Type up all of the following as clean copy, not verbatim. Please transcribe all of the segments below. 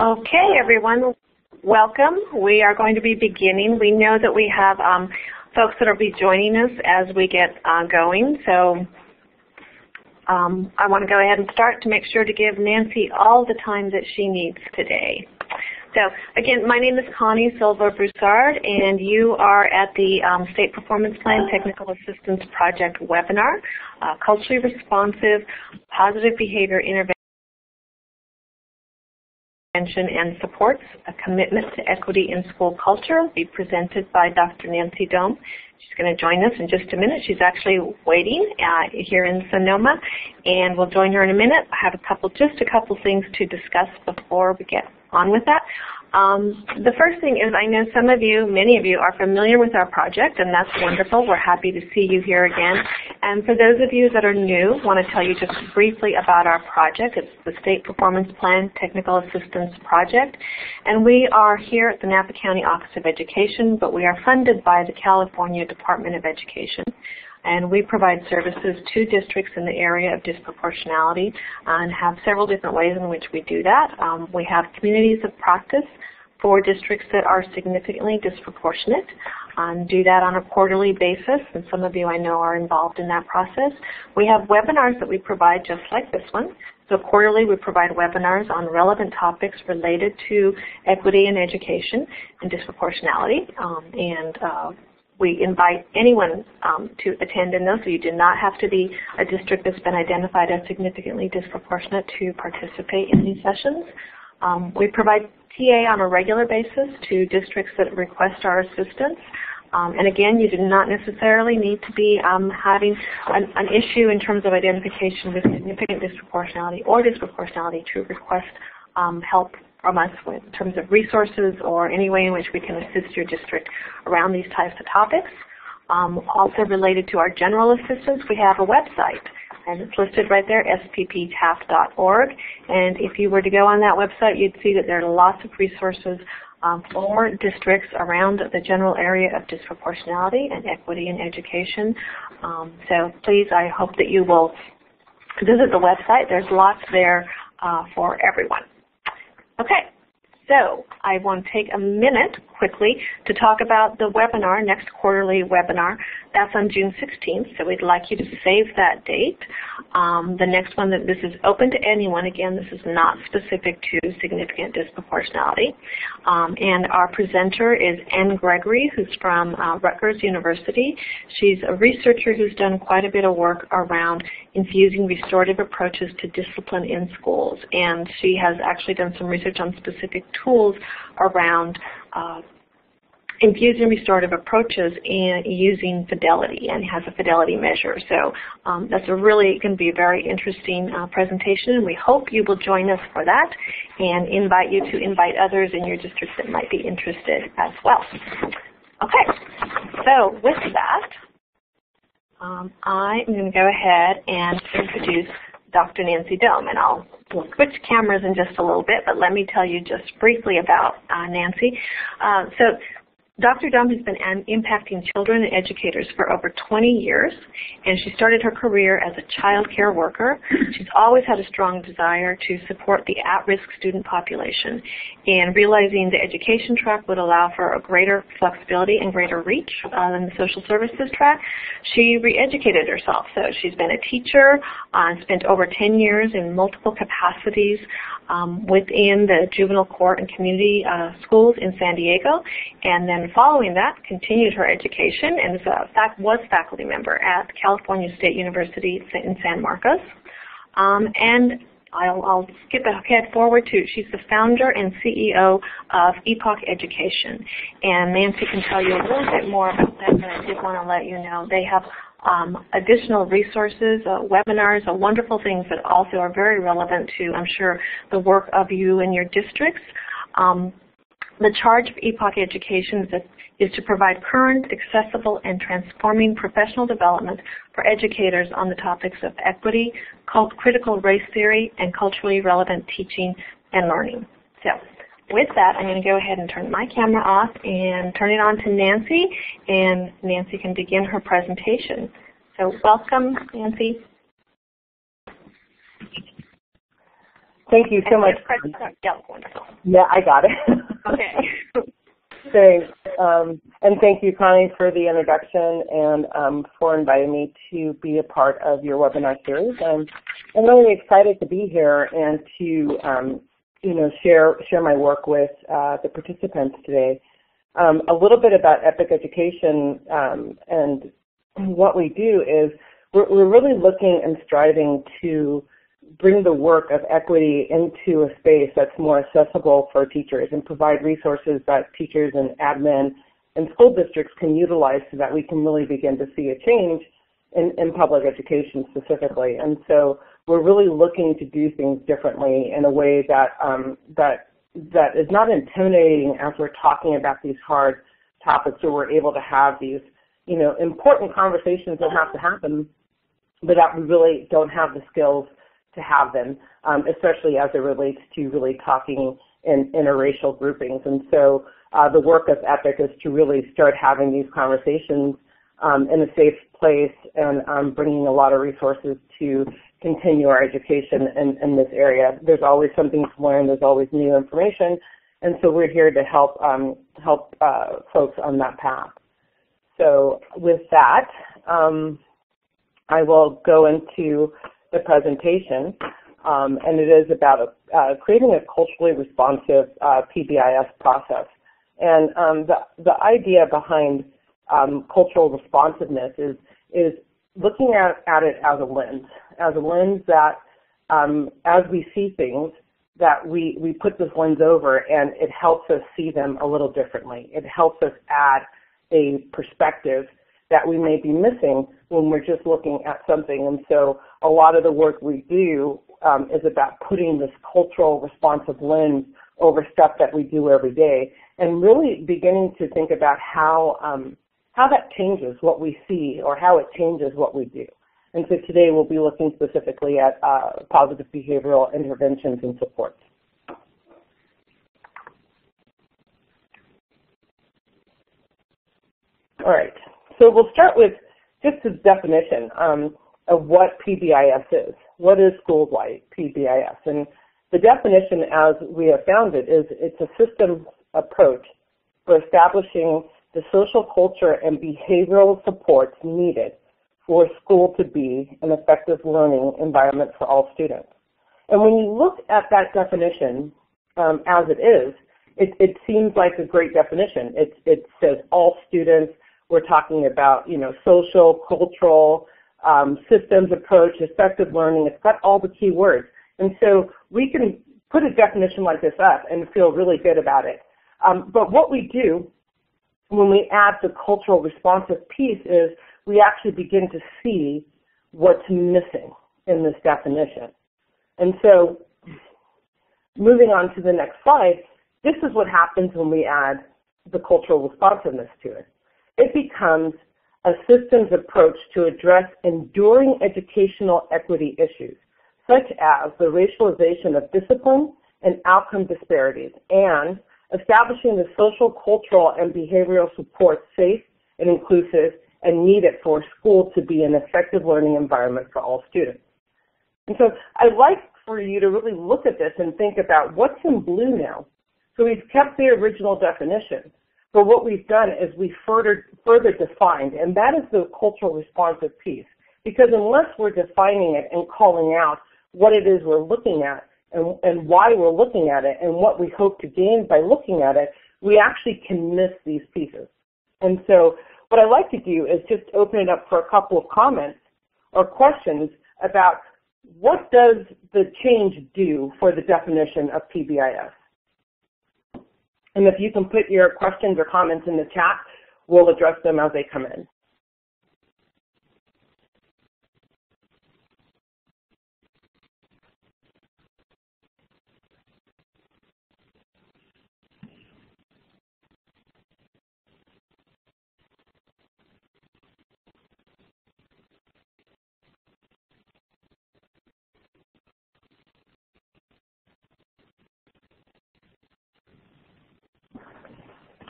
Okay, everyone, welcome. We are going to be beginning. We know that we have folks that will be joining us as we get going, so I want to go ahead and start to make sure to give Nancy all the time that she needs today. So, again, my name is Connie Silva-Broussard, and you are at the State Performance Plan Technical Assistance Project webinar, Culturally Responsive Positive Behavior Intervention and Supports, a Commitment to Equity in School Culture, be presented by Dr. Nancy Dohm. She's going to join us in just a minute. She's actually waiting here in Sonoma, and we'll join her in a minute. I have just a couple things to discuss before we get on with that. The first thing is I know some of you, many of you, are familiar with our project, and that's wonderful. We're happy to see you here again. And for those of you that are new, I want to tell you just briefly about our project. It's the State Performance Plan Technical Assistance Project, and we are here at the Napa County Office of Education, but we are funded by the California Department of Education. And we provide services to districts in the area of disproportionality and have several different ways in which we do that. We have communities of practice for districts that are significantly disproportionate and do that on a quarterly basis, and some of you I know are involved in that process. We have webinars that we provide just like this one. So quarterly we provide webinars on relevant topics related to equity in education and disproportionality, we invite anyone to attend in those, so you do not have to be a district that's been identified as significantly disproportionate to participate in these sessions. We provide TA on a regular basis to districts that request our assistance. And again, you do not necessarily need to be having an issue in terms of identification with significant disproportionality or disproportionality to request help from us in terms of resources or any way in which we can assist your district around these types of topics. Also related to our general assistance, we have a website, and it's listed right there, SPPTAP.org. And if you were to go on that website, you'd see that there are lots of resources for districts around the general area of disproportionality and equity in education. So please, I hope that you will visit the website. There's lots there for everyone. Okay, so I want to take a minute quickly to talk about the webinar, next quarterly webinar. That's on June 16th, so we'd like you to save that date. The next one, this is open to anyone. Again, this is not specific to significant disproportionality. And our presenter is Ann Gregory, who's from Rutgers University. She's a researcher who's done quite a bit of work around infusing restorative approaches to discipline in schools. And she has actually done some research on specific tools around infusing restorative approaches and using fidelity, and has a fidelity measure. So that's going to be a very interesting presentation, and we hope you will join us for that and invite you to invite others in your district that might be interested as well. Okay, so with that, I am going to go ahead and introduce Dr. Nancy Dohm, and we'll switch cameras in just a little bit, but let me tell you just briefly about Nancy. So Dr. Dohm has been impacting children and educators for over 20 years, and she started her career as a child care worker. She's always had a strong desire to support the at-risk student population, and realizing the education track would allow for a greater flexibility and greater reach than the social services track, she re-educated herself. So she's been a teacher, spent over 10 years in multiple capacities within the juvenile court and community schools in San Diego, and then following that continued her education and was faculty member at California State University in San Marcos. And I'll skip ahead forward to, she's the founder and CEO of Epoch Education. And Nancy can tell you a little bit more about that, but I did want to let you know they have additional resources, webinars, wonderful things that also are very relevant to, I'm sure, the work of you and your districts. The charge of Epoch Education is to provide current, accessible, and transforming professional development for educators on the topics of equity, critical race theory, and culturally relevant teaching and learning. So with that, I'm going to go ahead and turn my camera off and turn it on to Nancy, and Nancy can begin her presentation. So welcome, Nancy. Thank you so much. Yeah, wonderful. Yeah, I got it. Okay. Thanks. And thank you, Connie, for the introduction and for inviting me to be a part of your webinar series. I'm really excited to be here and to share my work with the participants today. A little bit about EPIC Education and what we do is we're really looking and striving to bring the work of equity into a space that's more accessible for teachers and provide resources that teachers and admin and school districts can utilize so that we can really begin to see a change in public education specifically. And so we're really looking to do things differently in a way that that is not intimidating as we're talking about these hard topics, where we're able to have these, important conversations that have to happen, but that we really don't have the skills to have them, especially as it relates to really talking in interracial groupings. And so the work of EPIC is to really start having these conversations in a safe place and bringing a lot of resources to continue our education in this area. There's always something to learn. There's always new information. And so we're here to help folks on that path. So with that, I will go into the presentation, and it is about creating a culturally responsive PBIS process. And the idea behind cultural responsiveness is looking at it as a lens that as we see things, that we put this lens over and it helps us see them a little differently. It helps us add a perspective that we may be missing when we're just looking at something. And so a lot of the work we do is about putting this cultural responsive lens over stuff that we do every day and really beginning to think about how that changes what we see or how it changes what we do. And so today we'll be looking specifically at positive behavioral interventions and supports. All right, so we'll start with just a definition of what PBIS is. What is school-wide PBIS? And the definition as we have found it is it's a systems approach for establishing the social culture and behavioral supports needed for school to be an effective learning environment for all students. And when you look at that definition as it is, it seems like a great definition. It says all students. We're talking about, social, cultural, systems approach, effective learning. It's got all the key words. And so we can put a definition like this up and feel really good about it. But what we do when we add the cultural responsive piece is we actually begin to see what's missing in this definition. And so moving on to the next slide, this is what happens when we add the cultural responsiveness to it. It becomes a systems approach to address enduring educational equity issues, such as the racialization of discipline and outcome disparities, and establishing the social, cultural, and behavioral support safe and inclusive and needed for school to be an effective learning environment for all students. And so I'd like for you to really look at this and think about what's in blue now. So we've kept the original definition, but what we've done is we further defined, and that is the cultural responsive piece. Because unless we're defining it and calling out what it is we're looking at and why we're looking at it and what we hope to gain by looking at it, we actually can miss these pieces. And so what I'd like to do is just open it up for a couple of comments or questions about what does the change do for the definition of PBIS? And if you can put your questions or comments in the chat, we'll address them as they come in.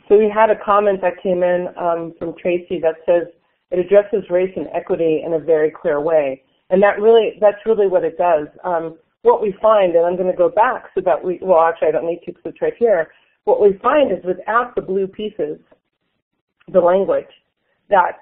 So we had a comment that came in from Tracy that says it addresses race and equity in a very clear way, and that's really what it does. what we find, and I'm going to go back so that well, actually I don't need to because it's right here. What we find is without the blue pieces, the language, that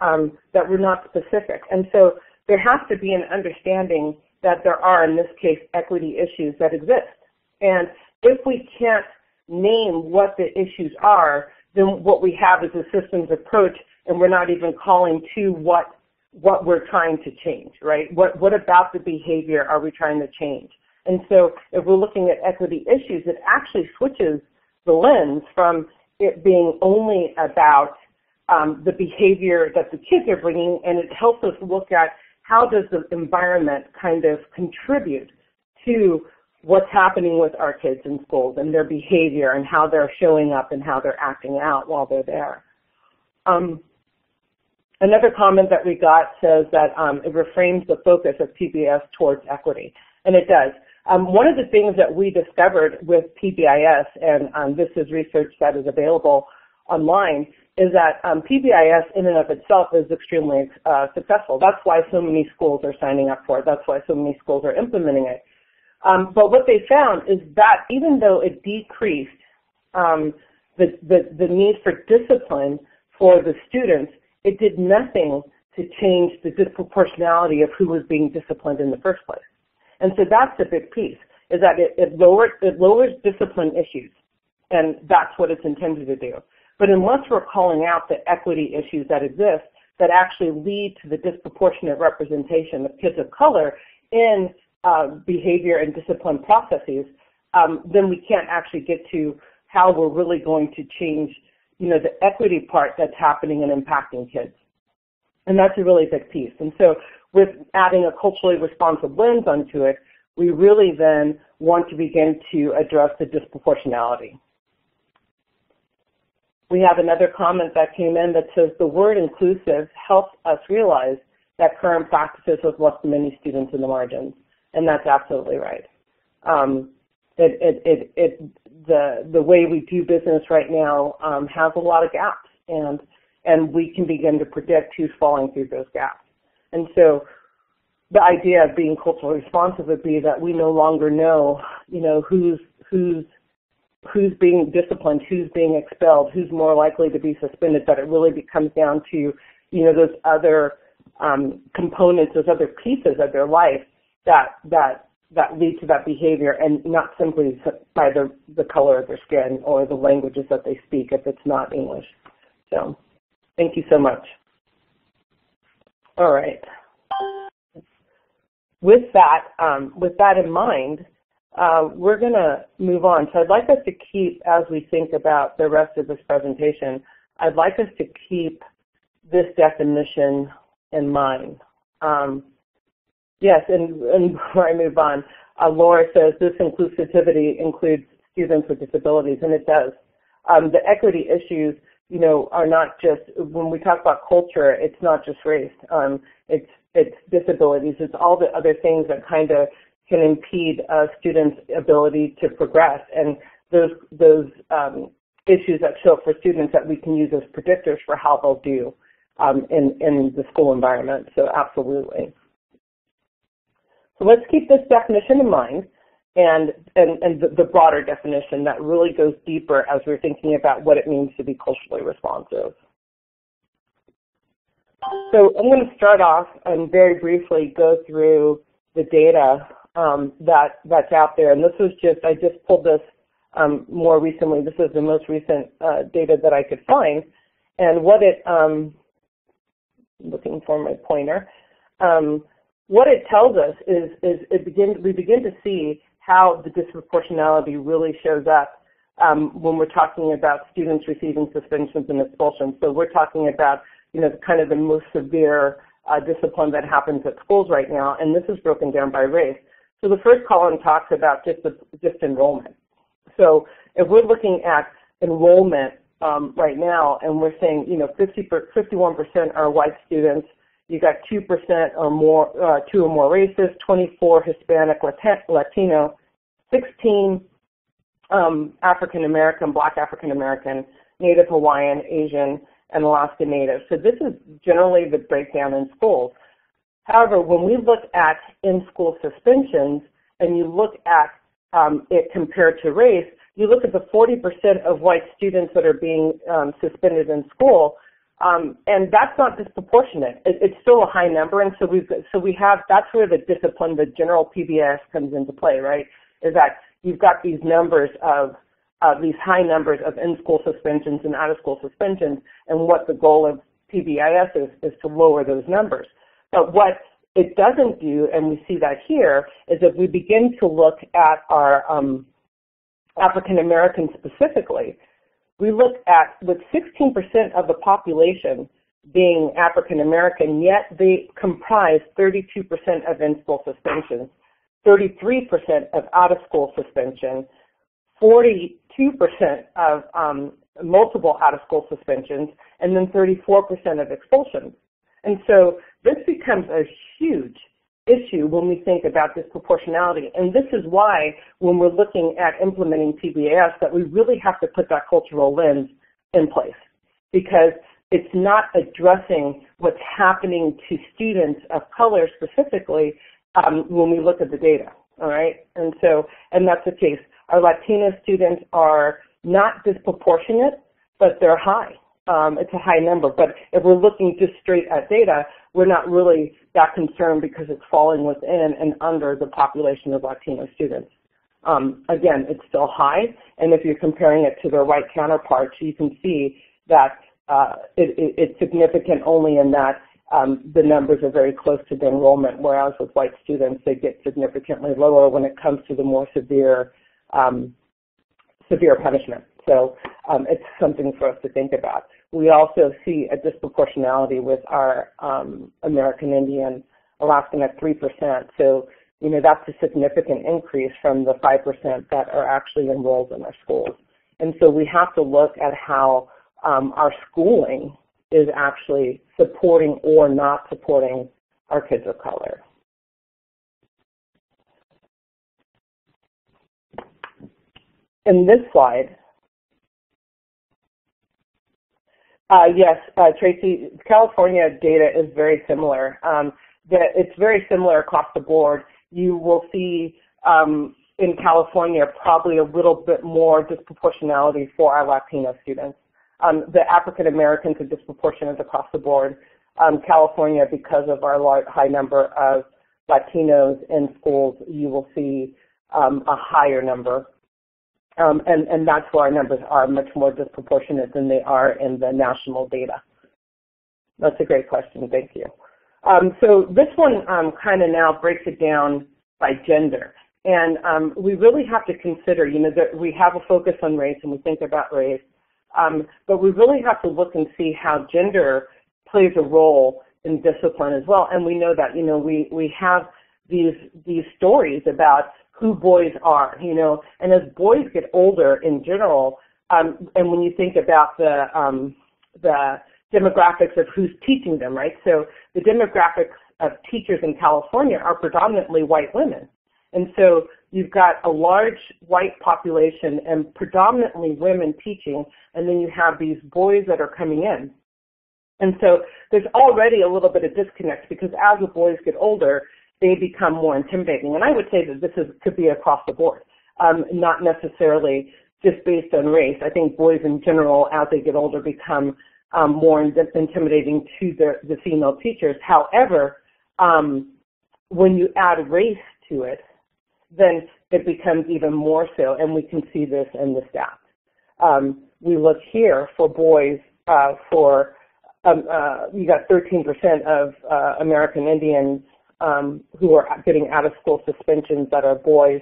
we're not specific. And so there has to be an understanding that there are, in this case, equity issues that exist. And if we can't name what the issues are, then what we have is a systems approach, and we're not even calling to what we're trying to change, right? What about the behavior are we trying to change? And so if we're looking at equity issues, it actually switches the lens from it being only about the behavior that the kids are bringing, and it helps us look at how does the environment kind of contribute to what's happening with our kids in schools and their behavior and how they're showing up and how they're acting out while they're there. Another comment that we got says that it reframes the focus of PBIS towards equity, and it does. One of the things that we discovered with PBIS, and this is research that is available online, is that PBIS in and of itself is extremely successful. That's why so many schools are signing up for it. That's why so many schools are implementing it. But what they found is that even though it decreased the need for discipline for the students, it did nothing to change the disproportionality of who was being disciplined in the first place. And so that's the big piece, is that it lowers discipline issues, and that's what it's intended to do. But unless we're calling out the equity issues that exist that actually lead to the disproportionate representation of kids of color in behavior and discipline processes, then we can't actually get to how we're really going to change, the equity part that's happening and impacting kids. And that's a really big piece. And so with adding a culturally responsive lens onto it, we really then want to begin to address the disproportionality. We have another comment that came in that says the word inclusive helps us realize that current practices have left many students in the margins, and that's absolutely right. The way we do business right now has a lot of gaps, and we can begin to predict who's falling through those gaps. And so the idea of being culturally responsive would be that we no longer know, who's being disciplined, who's being expelled, who's more likely to be suspended, but it really comes down to, those other components, those other pieces of their life that lead to that behavior, and not simply by the color of their skin or the languages that they speak if it's not English. So thank you so much. All right. With that in mind, we're going to move on. So I'd like us to keep, as we think about the rest of this presentation, I'd like us to keep this definition in mind. Yes, and before I move on, Laura says this inclusivity includes students with disabilities, and it does. The equity issues, are not just, when we talk about culture, it's not just race. It's disabilities. It's all the other things that kind of can impede students' ability to progress, and those issues that show up for students that we can use as predictors for how they'll do in the school environment. So absolutely. So let's keep this definition in mind, and the broader definition that really goes deeper as we're thinking about what it means to be culturally responsive. So I'm going to start off and very briefly go through the data that's out there. And this was I just pulled this more recently. This is the most recent data that I could find. And what it, looking for my pointer, what it tells us is we begin to see how the disproportionality really shows up when we're talking about students receiving suspensions and expulsions. So we're talking about, kind of the most severe discipline that happens at schools right now, and this is broken down by race. So the first column talks about just enrollment. So if we're looking at enrollment right now, and we're saying, 51% are white students, you got 2% or more, 2 or more races, 24 Hispanic, Latino, 16 African American, Black African American, Native Hawaiian, Asian, and Alaska Native. So this is generally the breakdown in schools. However, when we look at in-school suspensions, and you look at it compared to race, you look at the 40% of white students that are being suspended in school, and that's not disproportionate. It's still a high number, and that's where the discipline, the general PBIS comes into play, right? Is that you've got these numbers of these high numbers of in-school suspensions and out-of-school suspensions, and what the goal of PBIS is to lower those numbers. But what it doesn't do, and we see that here, is if we begin to look at our African Americans specifically, we look at with 16% of the population being African American, yet they comprise 32% of in-school suspensions, 33% of out-of-school suspension, 42% of multiple out-of-school suspensions, and then 34% of expulsions. And so this becomes a huge issue when we think about disproportionality. And this is why when we're looking at implementing PBIS that we really have to put that cultural lens in place, because it's not addressing what's happening to students of color specifically when we look at the data, all right? And that's the case. Our Latino students are not disproportionate, but they're high. It's a high number, but if we're looking just straight at data, we're not really that concerned because it's falling within and under the population of Latino students. Again, it's still high, and if you're comparing it to their white counterparts, you can see that it's significant only in that the numbers are very close to the enrollment, whereas with white students, they get significantly lower when it comes to the more severe punishment. So it's something for us to think about. We also see a disproportionality with our American Indian Alaskan at 3%. So, that's a significant increase from the 5% that are actually enrolled in our schools. And so we have to look at how our schooling is actually supporting or not supporting our kids of color. In this slide, yes, Tracy, California data is very similar. It's very similar across the board. You will see in California probably a little bit more disproportionality for our Latino students. The African Americans are disproportionate across the board. California, because of our high number of Latinos in schools, you will see a higher number. And that's where our numbers are much more disproportionate than they are in the national data. That's a great question. Thank you. So this one kind of now breaks it down by gender. And we really have to consider, that we have a focus on race and we think about race, but we really have to look and see how gender plays a role in discipline as well. And we know that, we have these stories about who boys are, and as boys get older in general, and when you think about the demographics of who's teaching them, right? So the demographics of teachers in California are predominantly white women. And so you've got a large white population and predominantly women teaching, and then you have these boys that are coming in. And so there's already a little bit of disconnect because as the boys get older, they become more intimidating. And I would say that this could be across the board, not necessarily just based on race. I think boys in general, as they get older, become more intimidating to the female teachers. However, when you add race to it, then it becomes even more so, and we can see this in the stats. We look here for boys you got 13% of American Indians who are getting out-of-school suspensions that are boys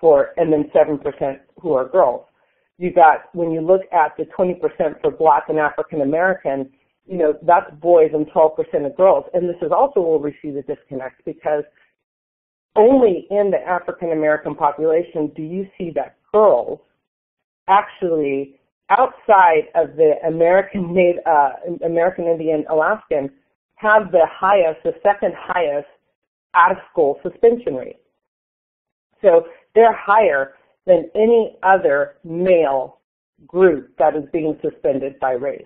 and then 7% who are girls. You got, when you look at the 20% for Black and African American, that's boys and 12% of girls. And this is also where we see the disconnect because only in the African American population do you see that girls actually outside of the American Indian Alaskan have the second highest out-of-school suspension rate. So they're higher than any other male group that is being suspended by race.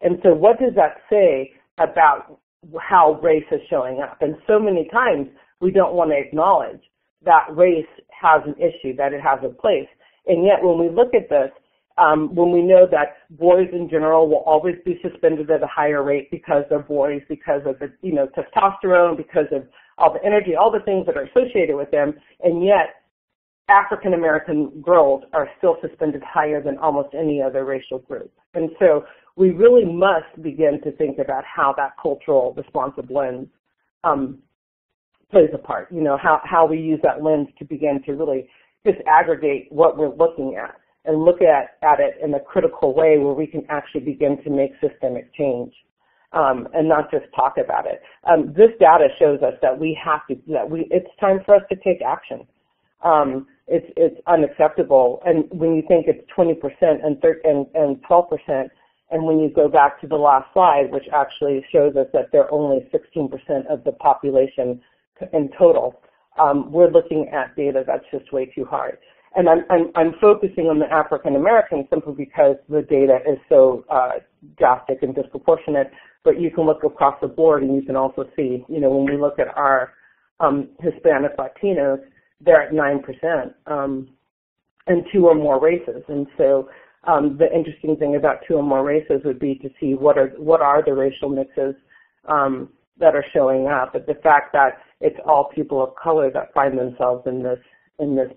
And so what does that say about how race is showing up? And so many times we don't want to acknowledge that race has an issue, that it has a place. And yet when we look at this, when we know that boys in general will always be suspended at a higher rate because they're boys, because of the testosterone, because of all the energy, all the things that are associated with them, and yet African American girls are still suspended higher than almost any other racial group. And so we really must begin to think about how that cultural responsive lens plays a part. How we use that lens to begin to really disaggregate what we're looking at and look at it in a critical way where we can actually begin to make systemic change and not just talk about it. This data shows us that it's time for us to take action. It's unacceptable, and when you think it's 20% and 12%, and when you go back to the last slide, which actually shows us that they're only 16% of the population in total, we're looking at data that's just way too hard. And I'm focusing on the African American simply because the data is so drastic and disproportionate. But you can look across the board, and you can also see, when we look at our Hispanic Latinos, they're at 9%, and 2 or more races. And so the interesting thing about 2 or more races would be to see what are the racial mixes that are showing up. But the fact that it's all people of color that find themselves in this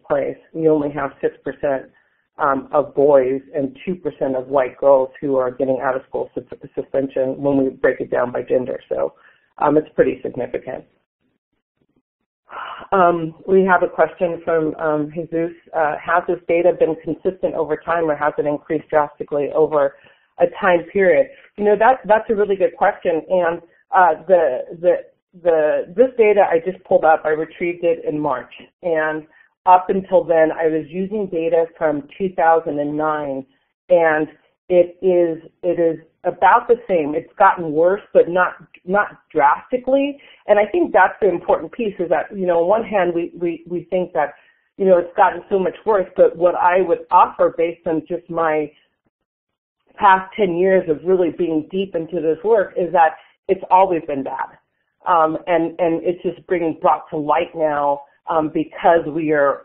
place. We only have 6% of boys and 2% of white girls who are getting out of school suspension when we break it down by gender. So it's pretty significant. We have a question from Jesus. Has this data been consistent over time, or has it increased drastically over a time period? That's a really good question. And this data I just pulled up, I retrieved it in March. And up until then, I was using data from 2009, and it is about the same. It's gotten worse, but not drastically. And I think that's the important piece, is that, on one hand, we think that, it's gotten so much worse, but what I would offer based on just my past 10 years of really being deep into this work is that it's always been bad. And it's just brought to light now because we are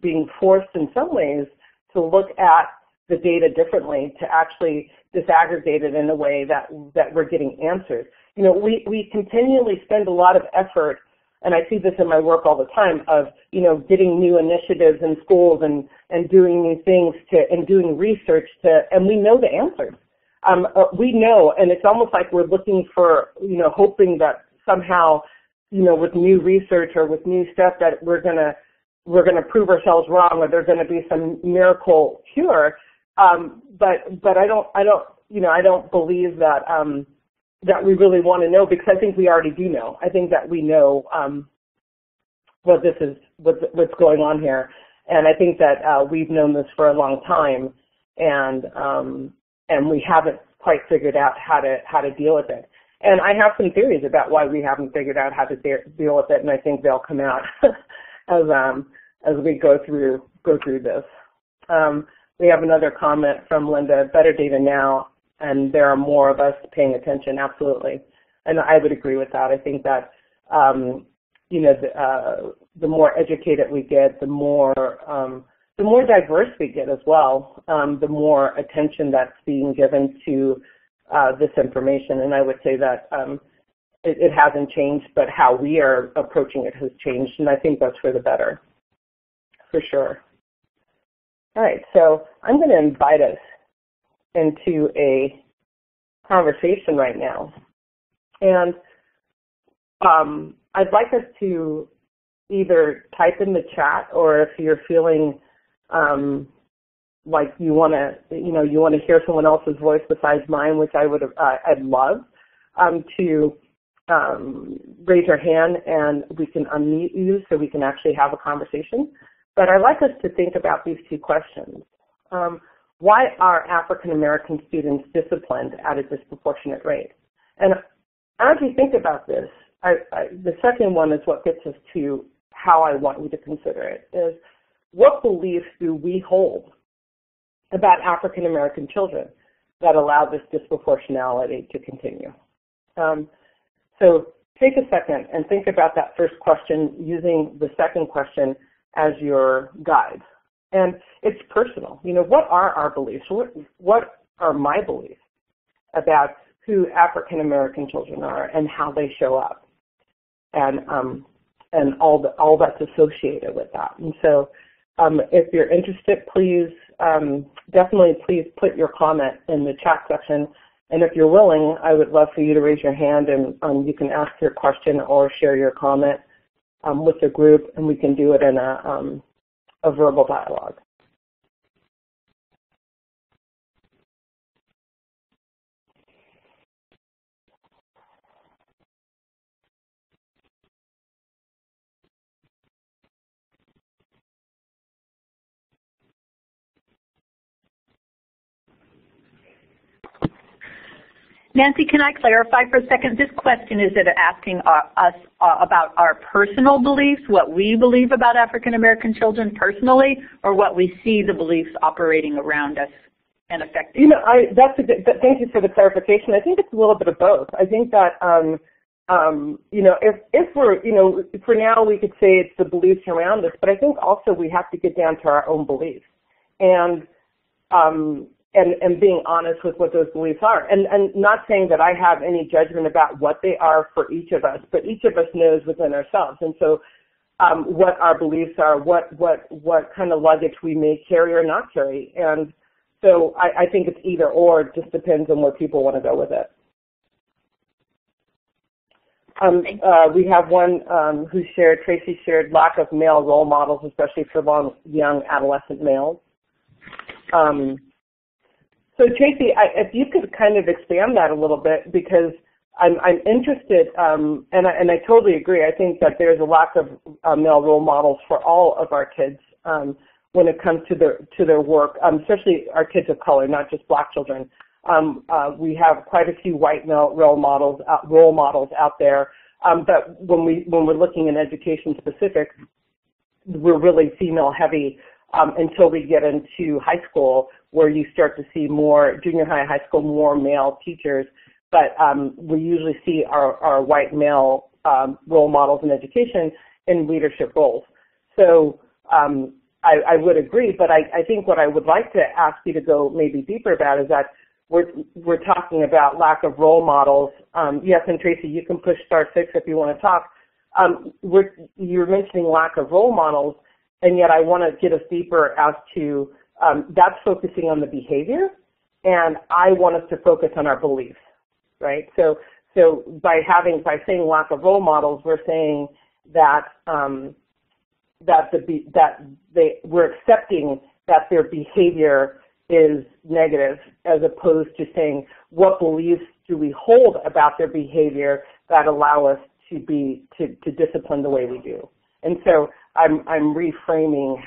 being forced in some ways to look at the data differently, to actually disaggregate it in a way that we're getting answers. We continually spend a lot of effort, and I see this in my work all the time, of getting new initiatives in schools and doing new things and doing research and we know the answers. We know, and it's almost like we're looking for, hoping that somehow, with new research or with new stuff that we're gonna prove ourselves wrong, or there's gonna be some miracle cure. But I don't believe that we really want to know, because I think we already do know. I think that we know what's going on here, and I think that we've known this for a long time, and we haven't quite figured out how to deal with it. And I have some theories about why we haven't figured out how to deal with it, and I think they'll come out as we go through this. We have another comment from Linda: better data now, and there are more of us paying attention. Absolutely, and I would agree with that. I think that the more educated we get, the more diverse we get as well, the more attention that's being given to this information. And I would say that it hasn't changed, but how we are approaching it has changed, and I think that's for the better, for sure. All right, so I'm going to invite us into a conversation right now, and I'd like us to either type in the chat, or if you're feeling like you want to hear someone else's voice besides mine, which I'd love, to raise your hand and we can unmute you so we can actually have a conversation. But I'd like us to think about these 2 questions. Why are African American students disciplined at a disproportionate rate? And as we think about this, the second one is what gets us to how I want you to consider it, is what beliefs do we hold about African American children that allow this disproportionality to continue? So take a second and think about that first question using the second question as your guide. And it's personal. You know, what are our beliefs? What are my beliefs about who African American children are and how they show up, and all that's associated with that. And so, if you're interested, please definitely please put your comment in the chat section. And if you're willing, I would love for you to raise your hand, and you can ask your question or share your comment with the group, and we can do it in a verbal dialogue. Nancy, can I clarify for a second? This question, is it asking us about our personal beliefs, what we believe about African American children personally, or what we see the beliefs operating around us and affecting? You know, thank you for the clarification. I think it's a little bit of both. I think that you know, if we're, you know, for now we could say it's the beliefs around us, but I think also we have to get down to our own beliefs and being honest with what those beliefs are. And not saying that I have any judgment about what they are for each of us, but each of us knows within ourselves. And so what our beliefs are, what kind of luggage we may carry or not carry. And so I think it's either or. It just depends on where people want to go with it. We have one who shared, Tracy shared, lack of male role models, especially for young adolescent males. So Tracy, if you could kind of expand that a little bit, because I'm interested, and I totally agree. I think that there's a lack of male role models for all of our kids when it comes to their work, especially our kids of color, not just Black children. We have quite a few white male role models out there, but when we're looking in education specific, we're really female heavy until we get into high school, where you start to see more, junior high, high school, more male teachers. But we usually see our white male role models in education in leadership roles. So I would agree, but I think what I would like to ask you to go maybe deeper about is that we're talking about lack of role models. Yes, and Tracy, you can push *6 if you want to talk. You're mentioning lack of role models, and yet I want to get us deeper as to that's focusing on the behavior, and I want us to focus on our beliefs, right? So by saying lack of role models, we're saying that we're accepting that their behavior is negative, as opposed to saying what beliefs do we hold about their behavior that allow us to discipline the way we do. And so I'm reframing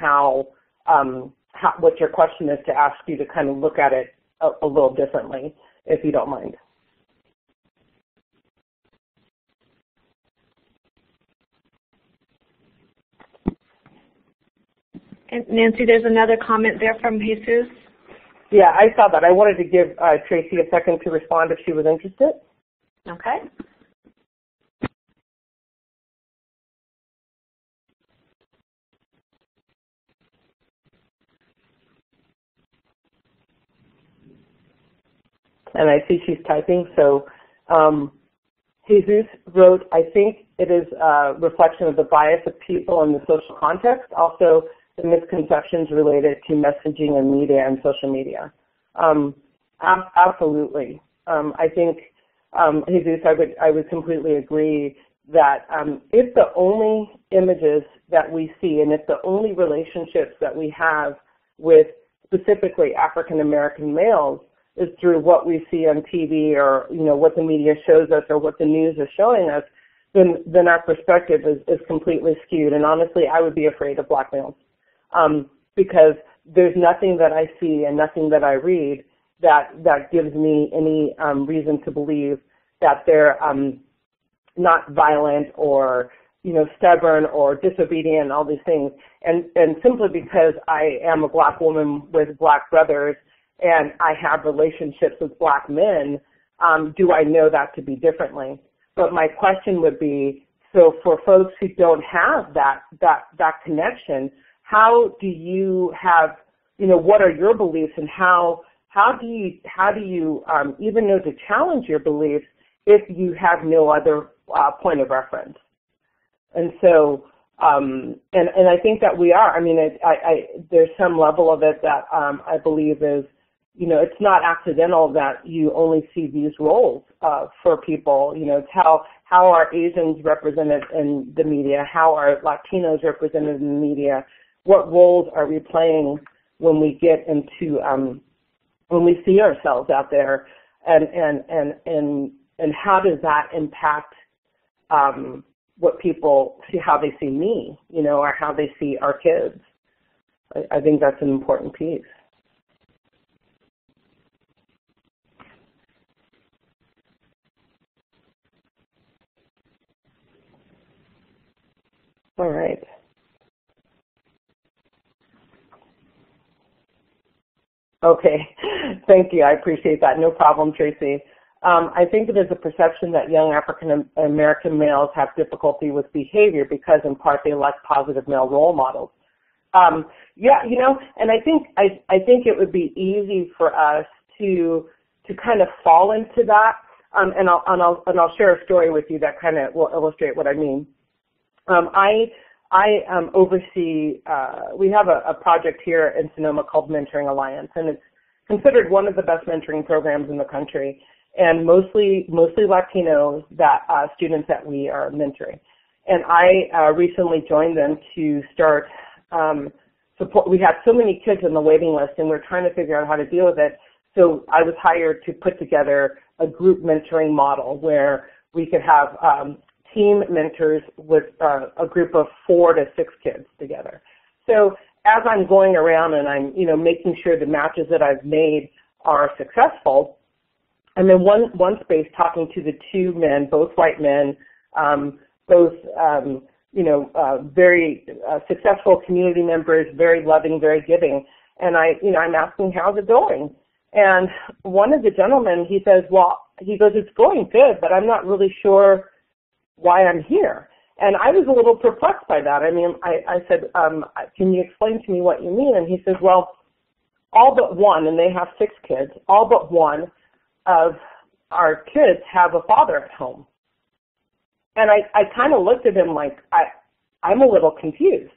what your question is, to ask you to kind of look at it a little differently, if you don't mind. And Nancy, there's another comment there from Jesus. Yeah, I saw that. I wanted to give Tracy a second to respond if she was interested. Okay. And I see she's typing. So Jesus wrote, I think it is a reflection of the bias of people in the social context, also the misconceptions related to messaging and media and social media. Absolutely. I think, Jesus, I would completely agree that if the only images that we see and if the only relationships that we have with specifically African American males is through what we see on TV, or what the media shows us, or what the news is showing us, then our perspective is completely skewed. And honestly, I would be afraid of Black males because there's nothing that I see and nothing that I read that gives me any reason to believe that they're not violent or stubborn or disobedient and all these things. And simply because I am a Black woman with Black brothers and I have relationships with Black men, do I know that to be differently? But my question would be, so for folks who don't have that connection, how do you have, what are your beliefs, and how do you even know to challenge your beliefs if you have no other point of reference? And so, and I think that we are. I mean, there's some level of it that I believe is, it's not accidental that you only see these roles for people. It's how are Asians represented in the media? How are Latinos represented in the media? What roles are we playing when we get into when we see ourselves out there, and how does that impact what people see, how they see me, or how they see our kids? I think that's an important piece. All right. Okay, thank you. I appreciate that. No problem, Tracy. I think it is a perception that young African American males have difficulty with behavior because, in part, they lack positive male role models. Yeah, and I think it would be easy for us to kind of fall into that. And I'll share a story with you that kind of will illustrate what I mean. I oversee, we have a project here in Sonoma called Mentoring Alliance, and it's considered one of the best mentoring programs in the country, and mostly Latinos, students that we are mentoring. And I recently joined them to start support. We had so many kids on the waiting list, and we're trying to figure out how to deal with it. So I was hired to put together a group mentoring model where we could have team mentors with a group of 4 to 6 kids together. So as I'm going around and I'm, making sure the matches that I've made are successful, I'm in one space talking to the 2 men, both white men, very successful community members, very loving, very giving. And I'm asking, how's it going? And one of the gentlemen, he says, it's going good, but I'm not really sure why I'm here. And I was a little perplexed by that. I mean, I said, can you explain to me what you mean? And he says, well, all but one, and they have 6 kids, all but one of our kids have a father at home. And I kind of looked at him like, I'm a little confused.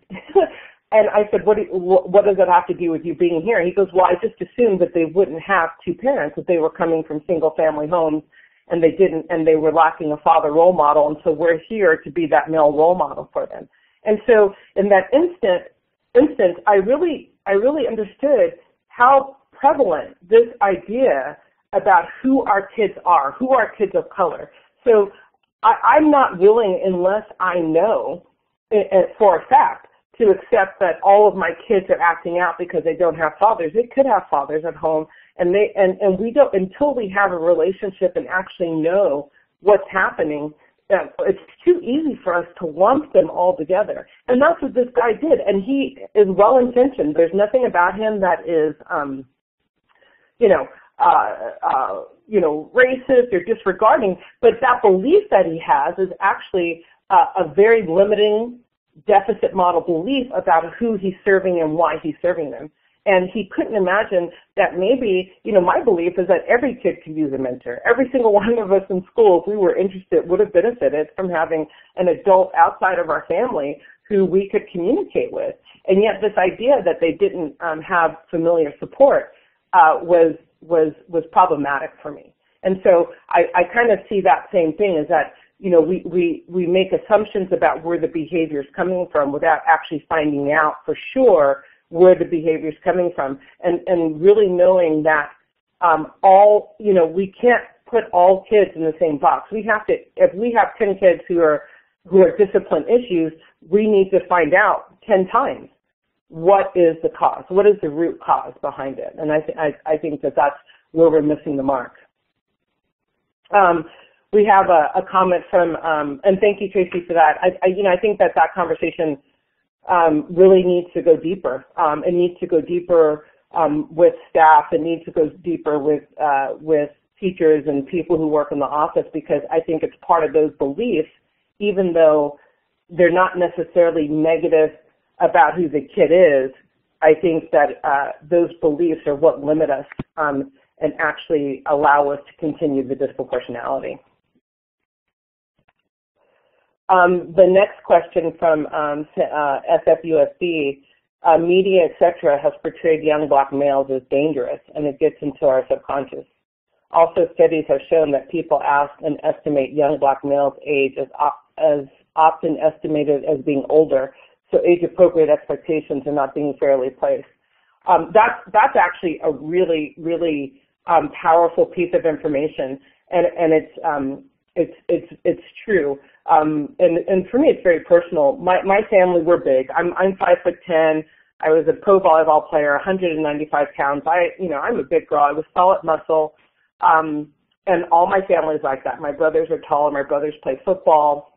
And I said, what does it have to do with you being here? He goes, well, I just assumed that they wouldn't have 2 parents, that they were coming from single-family homes, and they didn't, and they were lacking a father role model, and so we're here to be that male role model for them. And so in that instance, I really understood how prevalent this idea about who our kids are, who are kids of color. So I'm not willing, unless I know for a fact, to accept that all of my kids are acting out because they don't have fathers. They could have fathers at home, and we don't, until we have a relationship and actually know what's happening. It's too easy for us to lump them all together, and that's what this guy did. And he is well intentioned. There's nothing about him that is, racist or disregarding. But that belief that he has is actually a very limiting deficit model belief about who he's serving and why he's serving them. And he couldn't imagine that maybe, my belief is that every kid can use a mentor. Every single one of us in school, if we were interested, would have benefited from having an adult outside of our family who we could communicate with. And yet this idea that they didn't have familiar support was problematic for me. And so I kind of see that same thing, is that we make assumptions about where the behavior is coming from without actually finding out for sure where the behavior is coming from, and really knowing that we can't put all kids in the same box. We have to, if we have 10 kids who are discipline issues, we need to find out 10 times what is the cause, what is the root cause behind it. And I think that that's where we're missing the mark. We have a comment from, and thank you, Tracy, for that. I think that conversation really needs to go deeper. It needs to go deeper with staff. It needs to go deeper with teachers and people who work in the office, because I think it's part of those beliefs, even though they're not necessarily negative about who the kid is. I think that those beliefs are what limit us and actually allow us to continue the disproportionality. The next question from SFUSD, media, etc., has portrayed young black males as dangerous, and it gets into our subconscious. Also, studies have shown that people ask and estimate young black males' age as often estimated as being older, so age-appropriate expectations are not being fairly placed. That's actually a really, really powerful piece of information, and it's true. And for me, it's very personal. My family, we're big. I'm 5'10". I was a pro volleyball player, 195 pounds. I'm a big girl. I was solid muscle. And all my family is like that. My brothers are tall. My brothers play football.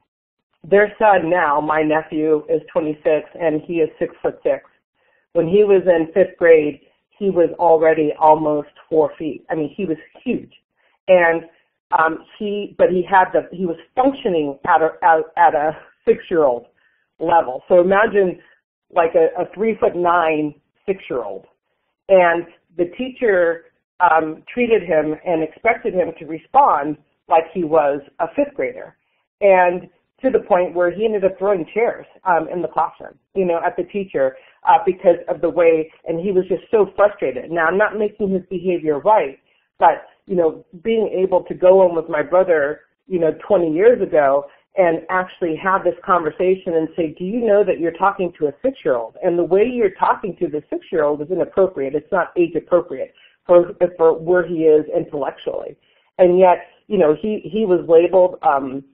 Their son now, my nephew, is 26, and he is 6'6". When he was in 5th grade, he was already almost 4 feet. I mean, he was huge. And he was functioning at a 6-year-old level. So imagine like a 3'9" 6-year-old. And the teacher treated him and expected him to respond like he was a 5th grader. And to the point where he ended up throwing chairs in the classroom, at the teacher because of the way, and he was just so frustrated. Now, I'm not making his behavior right, but, being able to go in with my brother, 20 years ago and actually have this conversation and say, do you know that you're talking to a 6-year-old? And the way you're talking to the 6-year-old is inappropriate. It's not age appropriate for where he is intellectually. And yet, he was labeled, on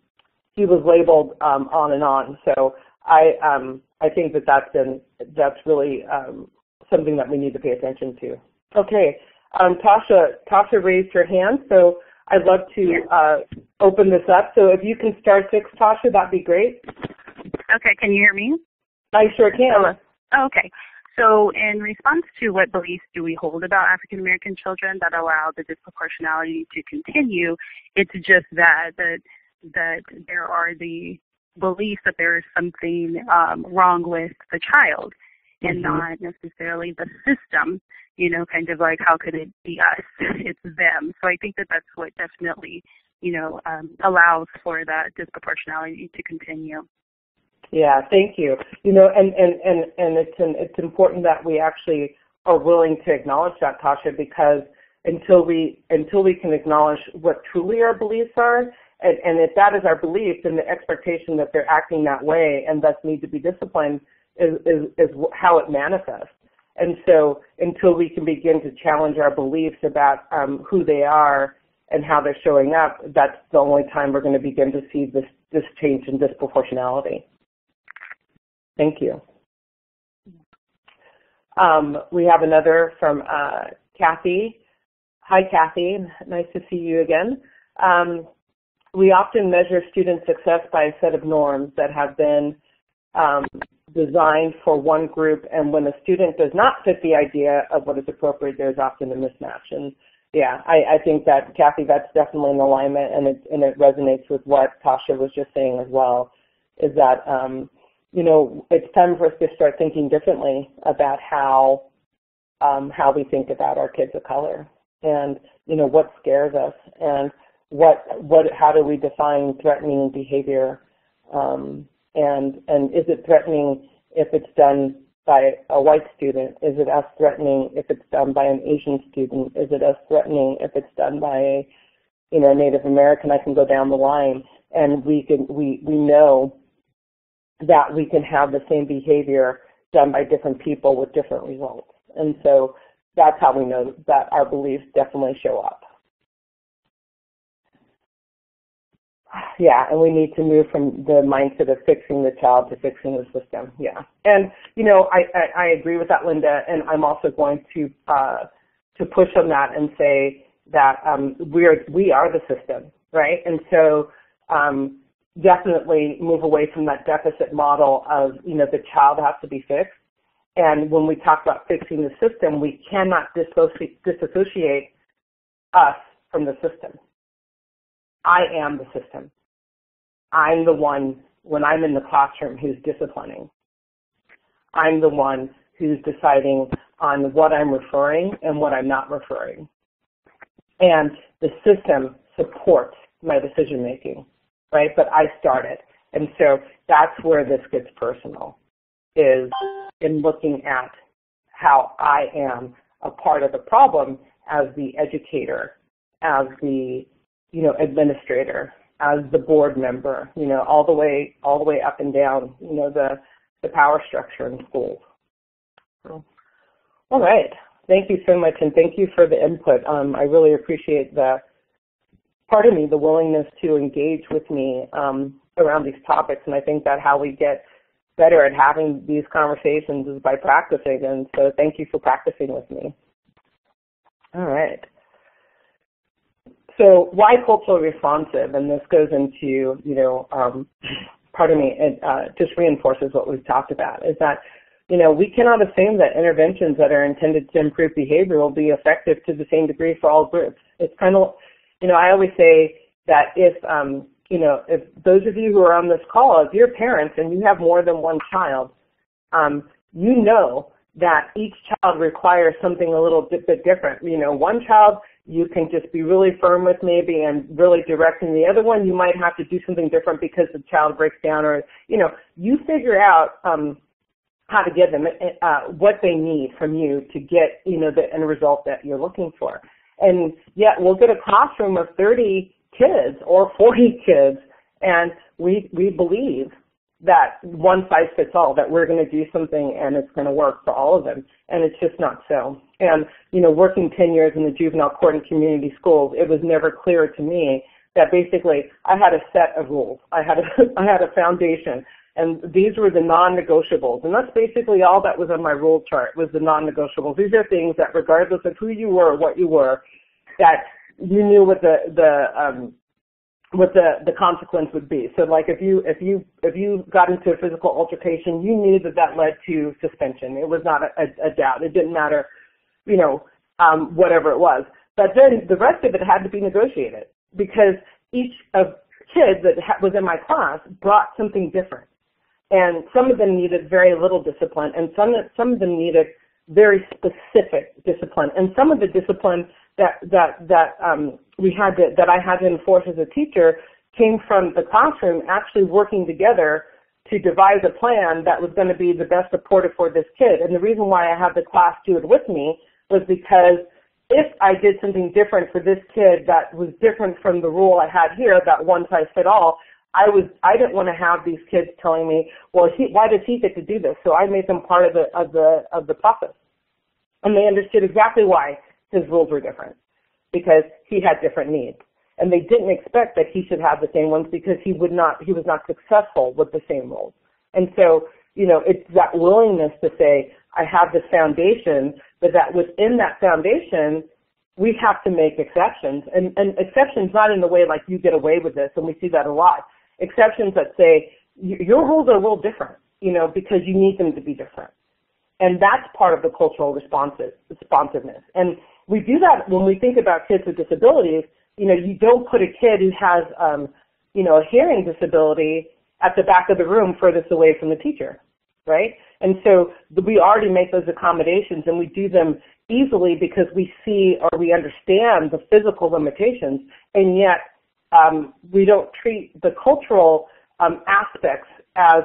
and on. So I think that's really something that we need to pay attention to. Okay, Tasha raised her hand, so I'd love to open this up. So if you can star 6, Tasha, that'd be great. Okay, can you hear me? I sure can. Okay. So in response to what beliefs do we hold about African American children that allow the disproportionality to continue, it's just that there are the beliefs that there is something wrong with the child and not necessarily the system, kind of like how could it be us? It's them. So I think that that's what definitely, allows for that disproportionality to continue. Yeah, thank you. And it's important that we actually are willing to acknowledge that, Tasha, because until we can acknowledge what truly our beliefs are, and if that is our belief, then the expectation that they're acting that way and thus need to be disciplined is how it manifests. And so until we can begin to challenge our beliefs about who they are and how they're showing up, that's the only time we're going to begin to see this change in disproportionality. Thank you. We have another from Kathy. Hi, Kathy. Nice to see you again. We often measure student success by a set of norms that have been designed for one group, and when a student does not fit the idea of what is appropriate, there's often a mismatch. And yeah, I think that, Kathy, that's definitely in alignment, and it resonates with what Tasha was just saying as well, is that it's time for us to start thinking differently about how we think about our kids of color, and what scares us, and how do we define threatening behavior, and is it threatening if it's done by a white student? Is it us threatening if it's done by an Asian student? Is it us threatening if it's done by a Native American? I can go down the line, and we know that we can have the same behavior done by different people with different results. And so that's how we know that our beliefs definitely show up. Yeah, and we need to move from the mindset of fixing the child to fixing the system. Yeah, and I agree with that, Linda, and I'm also going to push on that and say that we are the system, right? And so definitely move away from that deficit model of the child has to be fixed. And when we talk about fixing the system, we cannot disassociate us from the system. I am the system. I'm the one, when I'm in the classroom, who's disciplining. I'm the one who's deciding on what I'm referring and what I'm not referring. And the system supports my decision making, right? But I started. And so that's where this gets personal, is in looking at how I am a part of the problem as the educator, as the administrator, as the board member, all the way up and down, the power structure in schools. So, all right. Thank you so much, and thank you for the input. I really appreciate the willingness to engage with me around these topics, and I think that how we get better at having these conversations is by practicing, and so thank you for practicing with me. All right. So why culturally responsive? And this goes into, it just reinforces what we've talked about, is that, we cannot assume that interventions that are intended to improve behavior will be effective to the same degree for all groups. It's kind of, I always say that if those of you who are on this call, if you're parents and you have more than one child, you know that each child requires something a little bit different. One child, you can just be really firm with maybe and really direct, and the other one, you might have to do something different because the child breaks down, or, you figure out how to give them what they need from you to get, the end result that you're looking for. And yet we'll get a classroom of 30 kids or 40 kids, and we believe that one size fits all, that we're going to do something and it's going to work for all of them, and it's just not so. And, working 10 years in the juvenile court and community schools, it was never clear to me that basically I had a set of rules. I had a foundation, and these were the non-negotiables, and that's basically all that was on my rule chart, was the non-negotiables. These are things that regardless of who you were or what you were, that you knew what the consequence would be. So like if you got into a physical altercation, you knew that led to suspension. It was not a doubt. It didn't matter, whatever it was. But then the rest of it had to be negotiated, because each of kids that was in my class brought something different. And some of them needed very little discipline, and some of them needed very specific discipline. And some of the discipline that I had to enforce as a teacher came from the classroom actually working together to devise a plan that was going to be the best supportive for this kid. And the reason why I had the class do it with me was because if I did something different for this kid that was different from the rule I had here, that one size fit all, I didn't want to have these kids telling me, well, why does he get to do this? So I made them part of the process, and they understood exactly why his rules were different, because he had different needs, and they didn't expect that he should have the same ones because he was not successful with the same rules. And so, it's that willingness to say, I have this foundation, but that within that foundation, we have to make exceptions, and exceptions not in the way like you get away with this, and we see that a lot. Exceptions that say, your rules are a little different, because you need them to be different. And that's part of the cultural responsiveness. And we do that when we think about kids with disabilities. You don't put a kid who has, a hearing disability at the back of the room furthest away from the teacher, right? And so we already make those accommodations, and we do them easily because we see or we understand the physical limitations, and yet we don't treat the cultural aspects as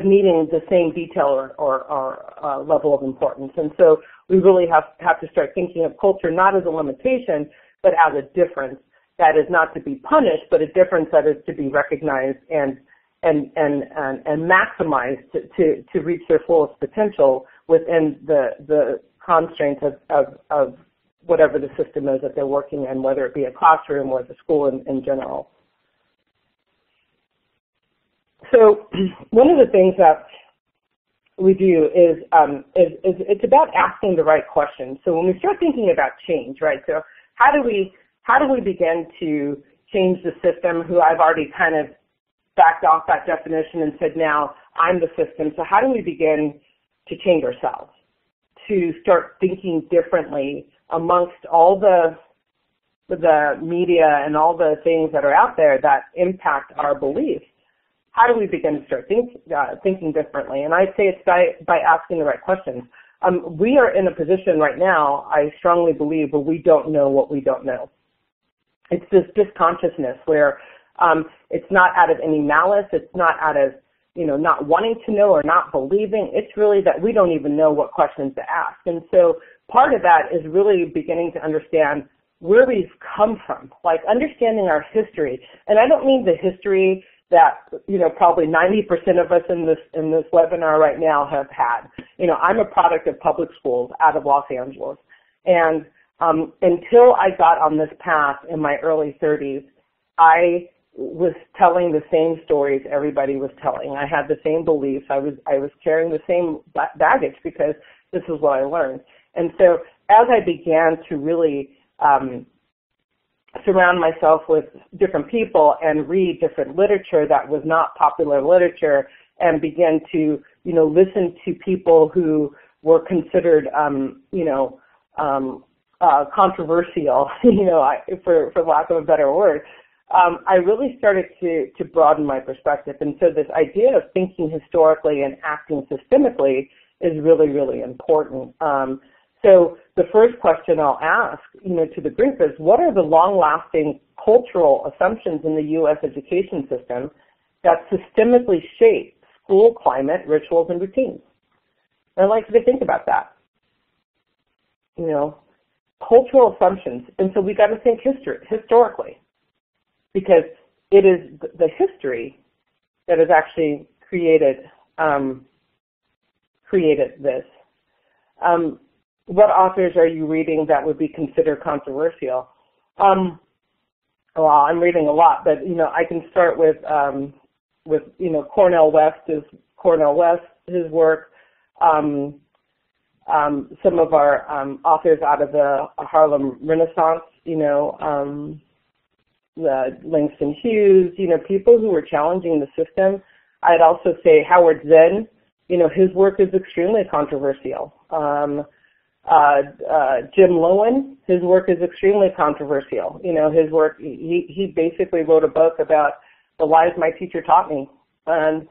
needing the same detail or level of importance. And so we really have to start thinking of culture not as a limitation, but as a difference that is not to be punished, but a difference that is to be recognized and maximized to reach their fullest potential within the constraints of whatever the system is that they're working in, whether it be a classroom or the school in general. So one of the things that we do is it's about asking the right questions. So when we start thinking about change, right? So how do we begin to change the system? Who I've already kind of backed off that definition and said, now I'm the system. So how do we begin to change ourselves, to start thinking differently amongst all the the media and all the things that are out there that impact our beliefs, how do we begin to start thinking differently? And I'd say it's by asking the right questions. We are in a position right now, I strongly believe, where we don't know what we don't know. It's this disconsciousness where it's not out of any malice, it's not out of not wanting to know or not believing. It's really that we don't even know what questions to ask. And so part of that is really beginning to understand where we've come from, like understanding our history. And I don't mean the history that, probably 90% of us in this webinar right now have had. I'm a product of public schools out of Los Angeles. And until I got on this path in my early 30s, I was telling the same stories everybody was telling. I had the same beliefs. I was carrying the same baggage because this is what I learned. And so as I began to really surround myself with different people and read different literature that was not popular literature and begin to, listen to people who were considered, controversial, for lack of a better word, I really started to broaden my perspective. And so this idea of thinking historically and acting systemically is really, really important. So the first question I'll ask, to the group is, what are the long-lasting cultural assumptions in the U.S. education system that systemically shape school climate, rituals, and routines? And I'd like you to think about that. Cultural assumptions. And so we got to think historically, because it is the history that has actually created this. What authors are you reading that would be considered controversial? Well, I'm reading a lot, but I can start with Cornel West, his work. Some of our authors out of the Harlem Renaissance, the Langston Hughes, people who were challenging the system. I'd also say Howard Zinn, his work is extremely controversial. Jim Loewen, his work is extremely controversial. His work, he basically wrote a book about the lies my teacher taught me. And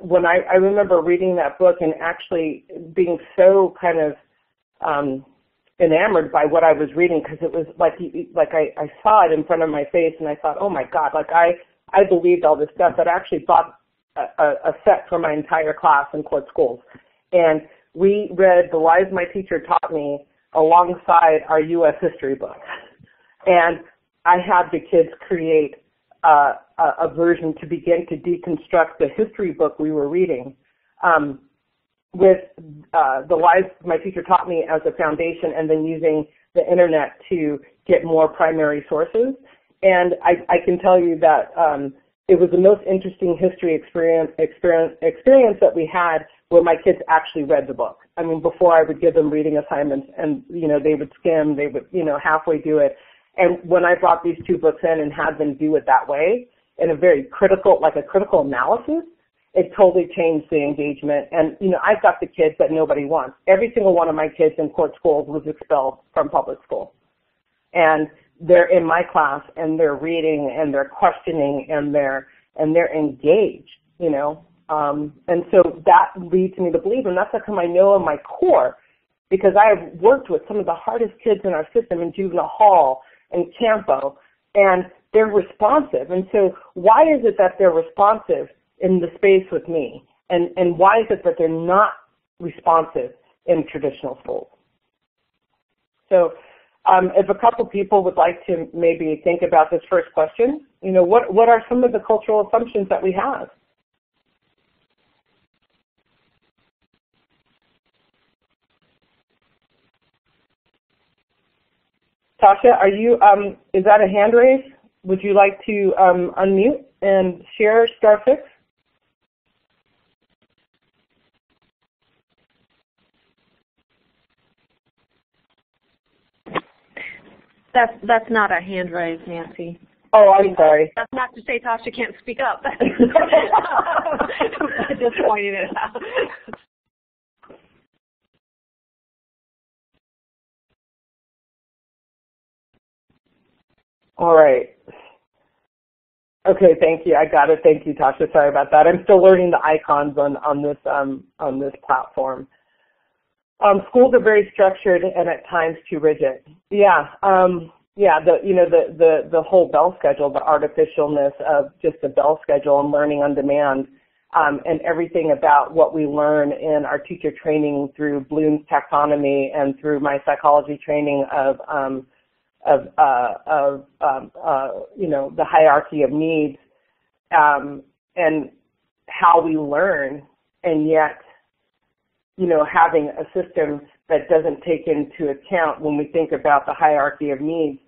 when I remember reading that book and actually being so kind of enamored by what I was reading, because it was like I saw it in front of my face and I thought, oh my God, I believed all this stuff, but I actually bought a set for my entire class in court schools. And we read The Lies My Teacher Taught Me alongside our U.S. history book. And I had the kids create a version to begin to deconstruct the history book we were reading with The Lies My Teacher Taught Me as a foundation, and then using the internet to get more primary sources. And I can tell you that it was the most interesting history experience that we had, where my kids actually read the book. I mean, before I would give them reading assignments, and they would skim, they would halfway do it. And when I brought these two books in and had them do it that way, in a very critical, like a critical analysis, it totally changed the engagement. And I've got the kids that nobody wants. Every single one of my kids in court schools was expelled from public school, and they're in my class, and they're reading, and they're questioning, and they're engaged. And so that leads me to believe, and that's how I know in my core, because I have worked with some of the hardest kids in our system in juvenile hall and Campo, and they're responsive. And so why is it that they're responsive in the space with me? And why is it that they're not responsive in traditional schools? So if a couple people would like to maybe think about this first question, what are some of the cultural assumptions that we have? Tasha, are you, is that a hand raise? Would you like to unmute and share star 6? That's not a hand raise, Nancy. Oh, I'm sorry. That's not to say Tasha can't speak up. Just pointing it out. All right. Okay, thank you. I got it. Thank you, Tasha. Sorry about that. I'm still learning the icons on this platform. Schools are very structured and at times too rigid. Yeah. The whole bell schedule, the artificialness of just the bell schedule and learning on demand, and everything about what we learn in our teacher training through Bloom's taxonomy and through my psychology training of the hierarchy of needs, and how we learn, and yet, having a system that doesn't take into account, when we think about the hierarchy of needs,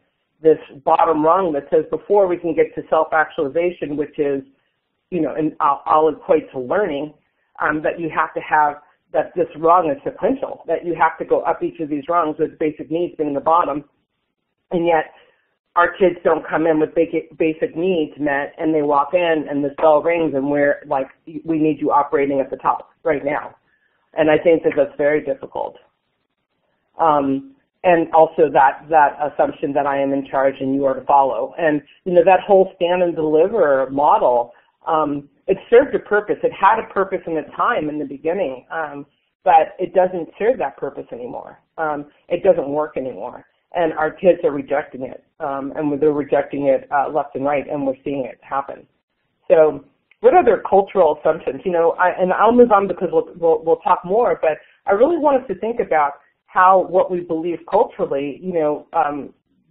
this bottom rung that says before we can get to self-actualization, which is, and I'll equate to learning, that you have to have, that this rung is sequential, that you have to go up each of these rungs with basic needs being the bottom, and yet our kids don't come in with basic needs met, and they walk in and this bell rings and we're like, we need you operating at the top right now. And I think that that's very difficult. And also that assumption that I am in charge and you are to follow. And, that whole stand and deliver model, it served a purpose. It had a purpose in its time in the beginning, but it doesn't serve that purpose anymore. It doesn't work anymore. And our kids are rejecting it, and they're rejecting it left and right, and we're seeing it happen. So what other cultural assumptions? And I'll move on because we'll talk more, but I really want us to think about how what we believe culturally,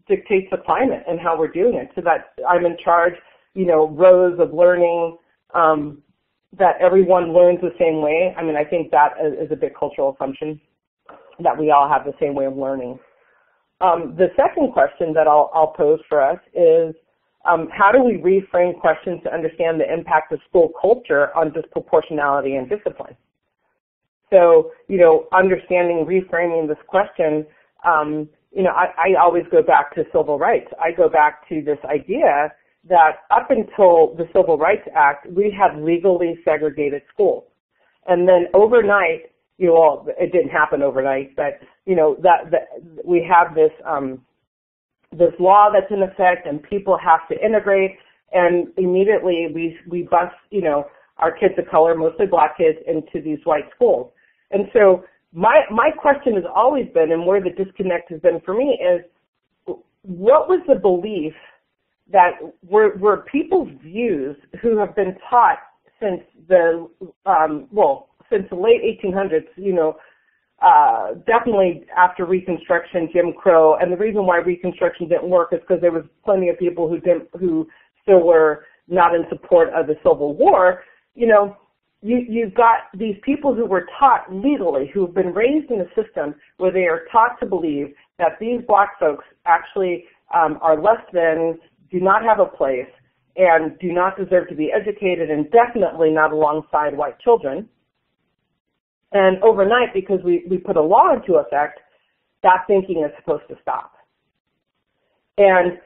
dictates the climate and how we're doing it. So that I'm in charge, rows of learning, that everyone learns the same way. I mean, I think that is a big cultural assumption, that we all have the same way of learning. The second question that I'll pose for us is, how do we reframe questions to understand the impact of school culture on disproportionality and discipline? So, understanding, reframing this question, I always go back to civil rights. I go back to this idea that up until the Civil Rights Act, we had legally segregated schools. And then overnight, it didn't happen overnight, but, that we have this law that's in effect, and people have to integrate, and immediately we bust, our kids of color, mostly black kids, into these white schools. And so my question has always been, and where the disconnect has been for me, is what was the belief that were people's views who have been taught since the since the late 1800s, definitely after Reconstruction, Jim Crow, and the reason why Reconstruction didn't work is because there was plenty of people who still were not in support of the Civil War. You've got these people who were taught legally, who have been raised in a system where they are taught to believe that these black folks actually are less than, do not have a place, and do not deserve to be educated, and definitely not alongside white children. And overnight, because we put a law into effect, that thinking is supposed to stop. And,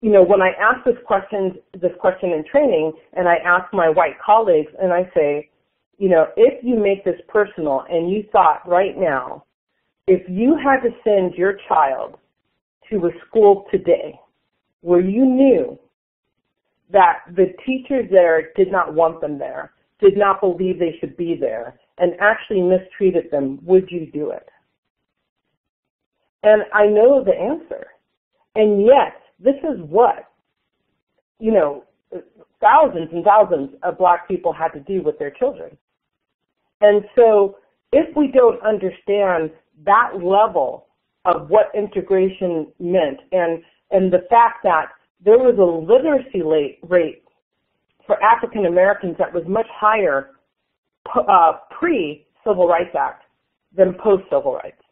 when I ask this question in training, and I ask my white colleagues, and I say, if you make this personal, and you thought right now, if you had to send your child to a school today where you knew that the teachers there did not want them there, did not believe they should be there, and actually mistreated them, would you do it? And I know the answer. And yet, this is what, thousands and thousands of black people had to do with their children. And so, if we don't understand that level of what integration meant, and the fact that there was a literacy rate for African Americans that was much higher pre-Civil Rights Act than post-Civil Rights,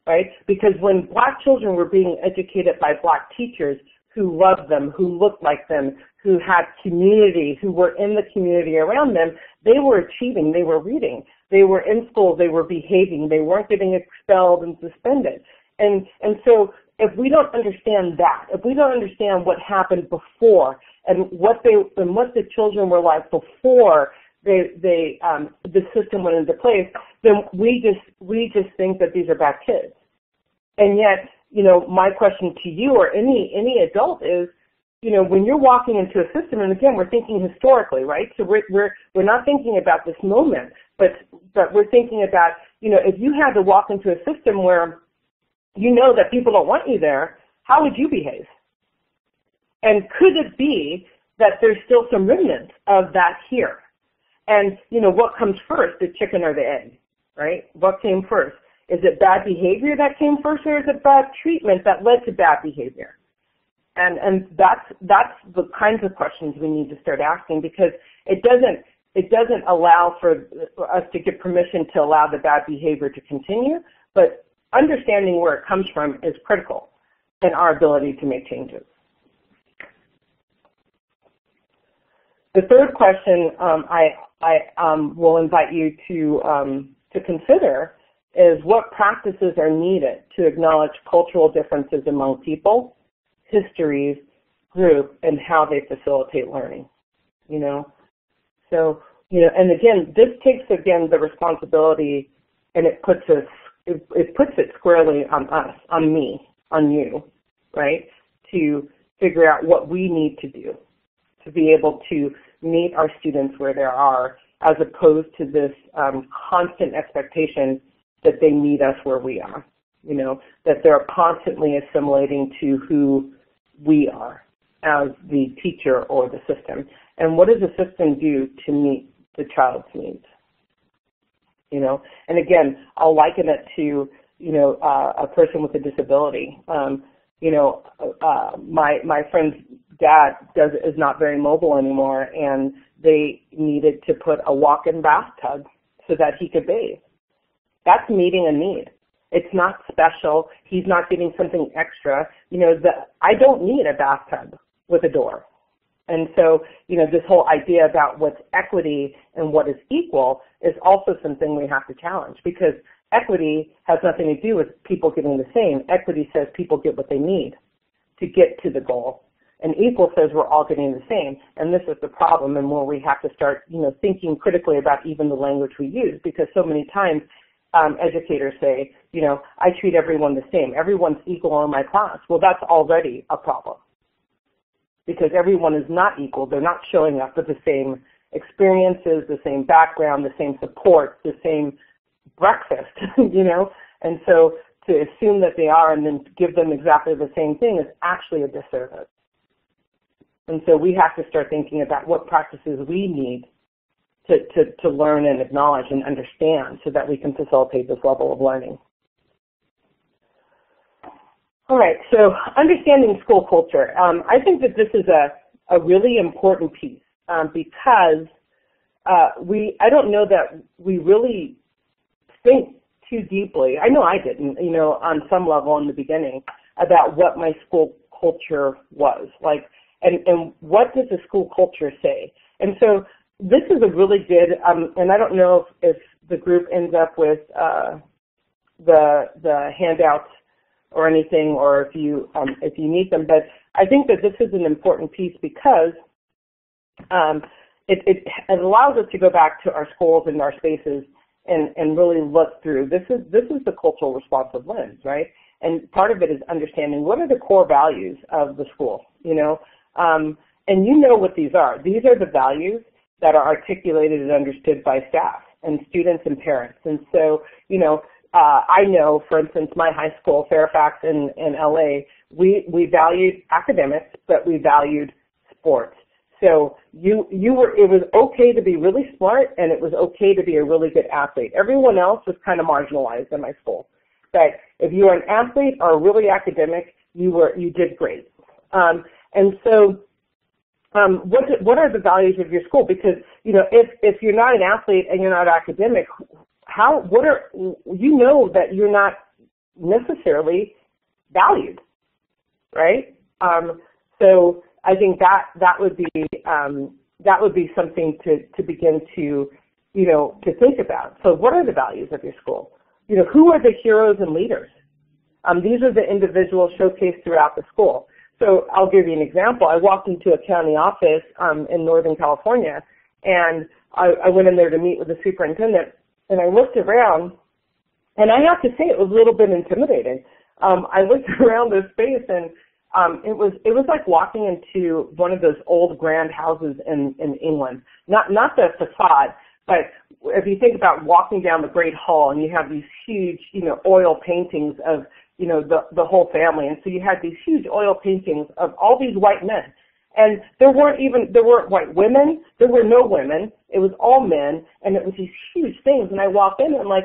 right? Because when black children were being educated by black teachers who loved them, who looked like them, who had community, who were in the community around them, they were achieving, they were reading, they were in school, they were behaving, they weren't getting expelled and suspended. And so if we don't understand that, if we don't understand what happened before and what the children were like before the system went into place, then we just think that these are bad kids. And yet, my question to you or any adult is, when you're walking into a system, and again, we're thinking historically, right? So we're not thinking about this moment, but we're thinking about, if you had to walk into a system where you know that people don't want you there, how would you behave? And could it be that there's still some remnants of that here? And, what comes first, the chicken or the egg, right? What came first? Is it bad behavior that came first, or is it bad treatment that led to bad behavior? And that's the kinds of questions we need to start asking, because it doesn't allow for us to give permission to allow the bad behavior to continue, but understanding where it comes from is critical in our ability to make changes. The third question I will invite you to consider is what practices are needed to acknowledge cultural differences among people, histories, group, and how they facilitate learning, So, and again, this takes, the responsibility, and it puts it squarely on us, on me, on you, right, to figure out what we need to do to be able to meet our students where they are, as opposed to this constant expectation that they meet us where we are, that they're constantly assimilating to who we are as the teacher or the system. And what does the system do to meet the child's needs? And again, I'll liken it to, a person with a disability. My friend's dad is not very mobile anymore, and they needed to put a walk-in bathtub so that he could bathe. That's meeting a need. It's not special. He's not getting something extra. I don't need a bathtub with a door. And so, this whole idea about what's equity and what is equal is also something we have to challenge, because equity has nothing to do with people getting the same. Equity says people get what they need to get to the goal. And equal says we're all getting the same. And this is the problem, and where we have to start, thinking critically about even the language we use, because so many times educators say, I treat everyone the same. Everyone's equal in my class. Well, that's already a problem, because everyone is not equal. They're not showing up with the same experiences, the same background, the same support, the same breakfast, And so to assume that they are and then give them exactly the same thing is actually a disservice. And so we have to start thinking about what practices we need to learn and acknowledge and understand so that we can facilitate this level of learning. All right, so understanding school culture. I think that this is a really important piece because I don't know that we really think too deeply. I know I didn't, on some level in the beginning, about what my school culture was like, and what does the school culture say? And so this is a really good, and I don't know if the group ends up with the handouts or anything, or if you need them, but I think that this is an important piece because it allows us to go back to our schools and our spaces and really look through. This is the cultural responsive lens, right? And part of it is understanding what are the core values of the school, and what these are. These are the values that are articulated and understood by staff and students and parents. And so, I know, for instance, my high school, Fairfax in LA, we valued academics, but we valued sports. So it was okay to be really smart, and it was okay to be a really good athlete. Everyone else was kind of marginalized in my school. But if you were an athlete or really academic, you did great. And so what are the values of your school? Because, if you're not an athlete and you're not academic, that you're not necessarily valued, right? So I think that would be something to begin to think about. So what are the values of your school? Who are the heroes and leaders? These are the individuals showcased throughout the school. So I'll give you an example. I walked into a county office in Northern California, and I went in there to meet with the superintendent, and I looked around, and I have to say it was a little bit intimidating. I looked around this space, and it was like walking into one of those old grand houses in England. Not the facade, but if you think about walking down the Great Hall, and you have these huge, oil paintings of, the whole family, and so you had these huge oil paintings of all these white men. And there weren't white women, there were no women, it was all men, and it was these huge things. And I walked in and I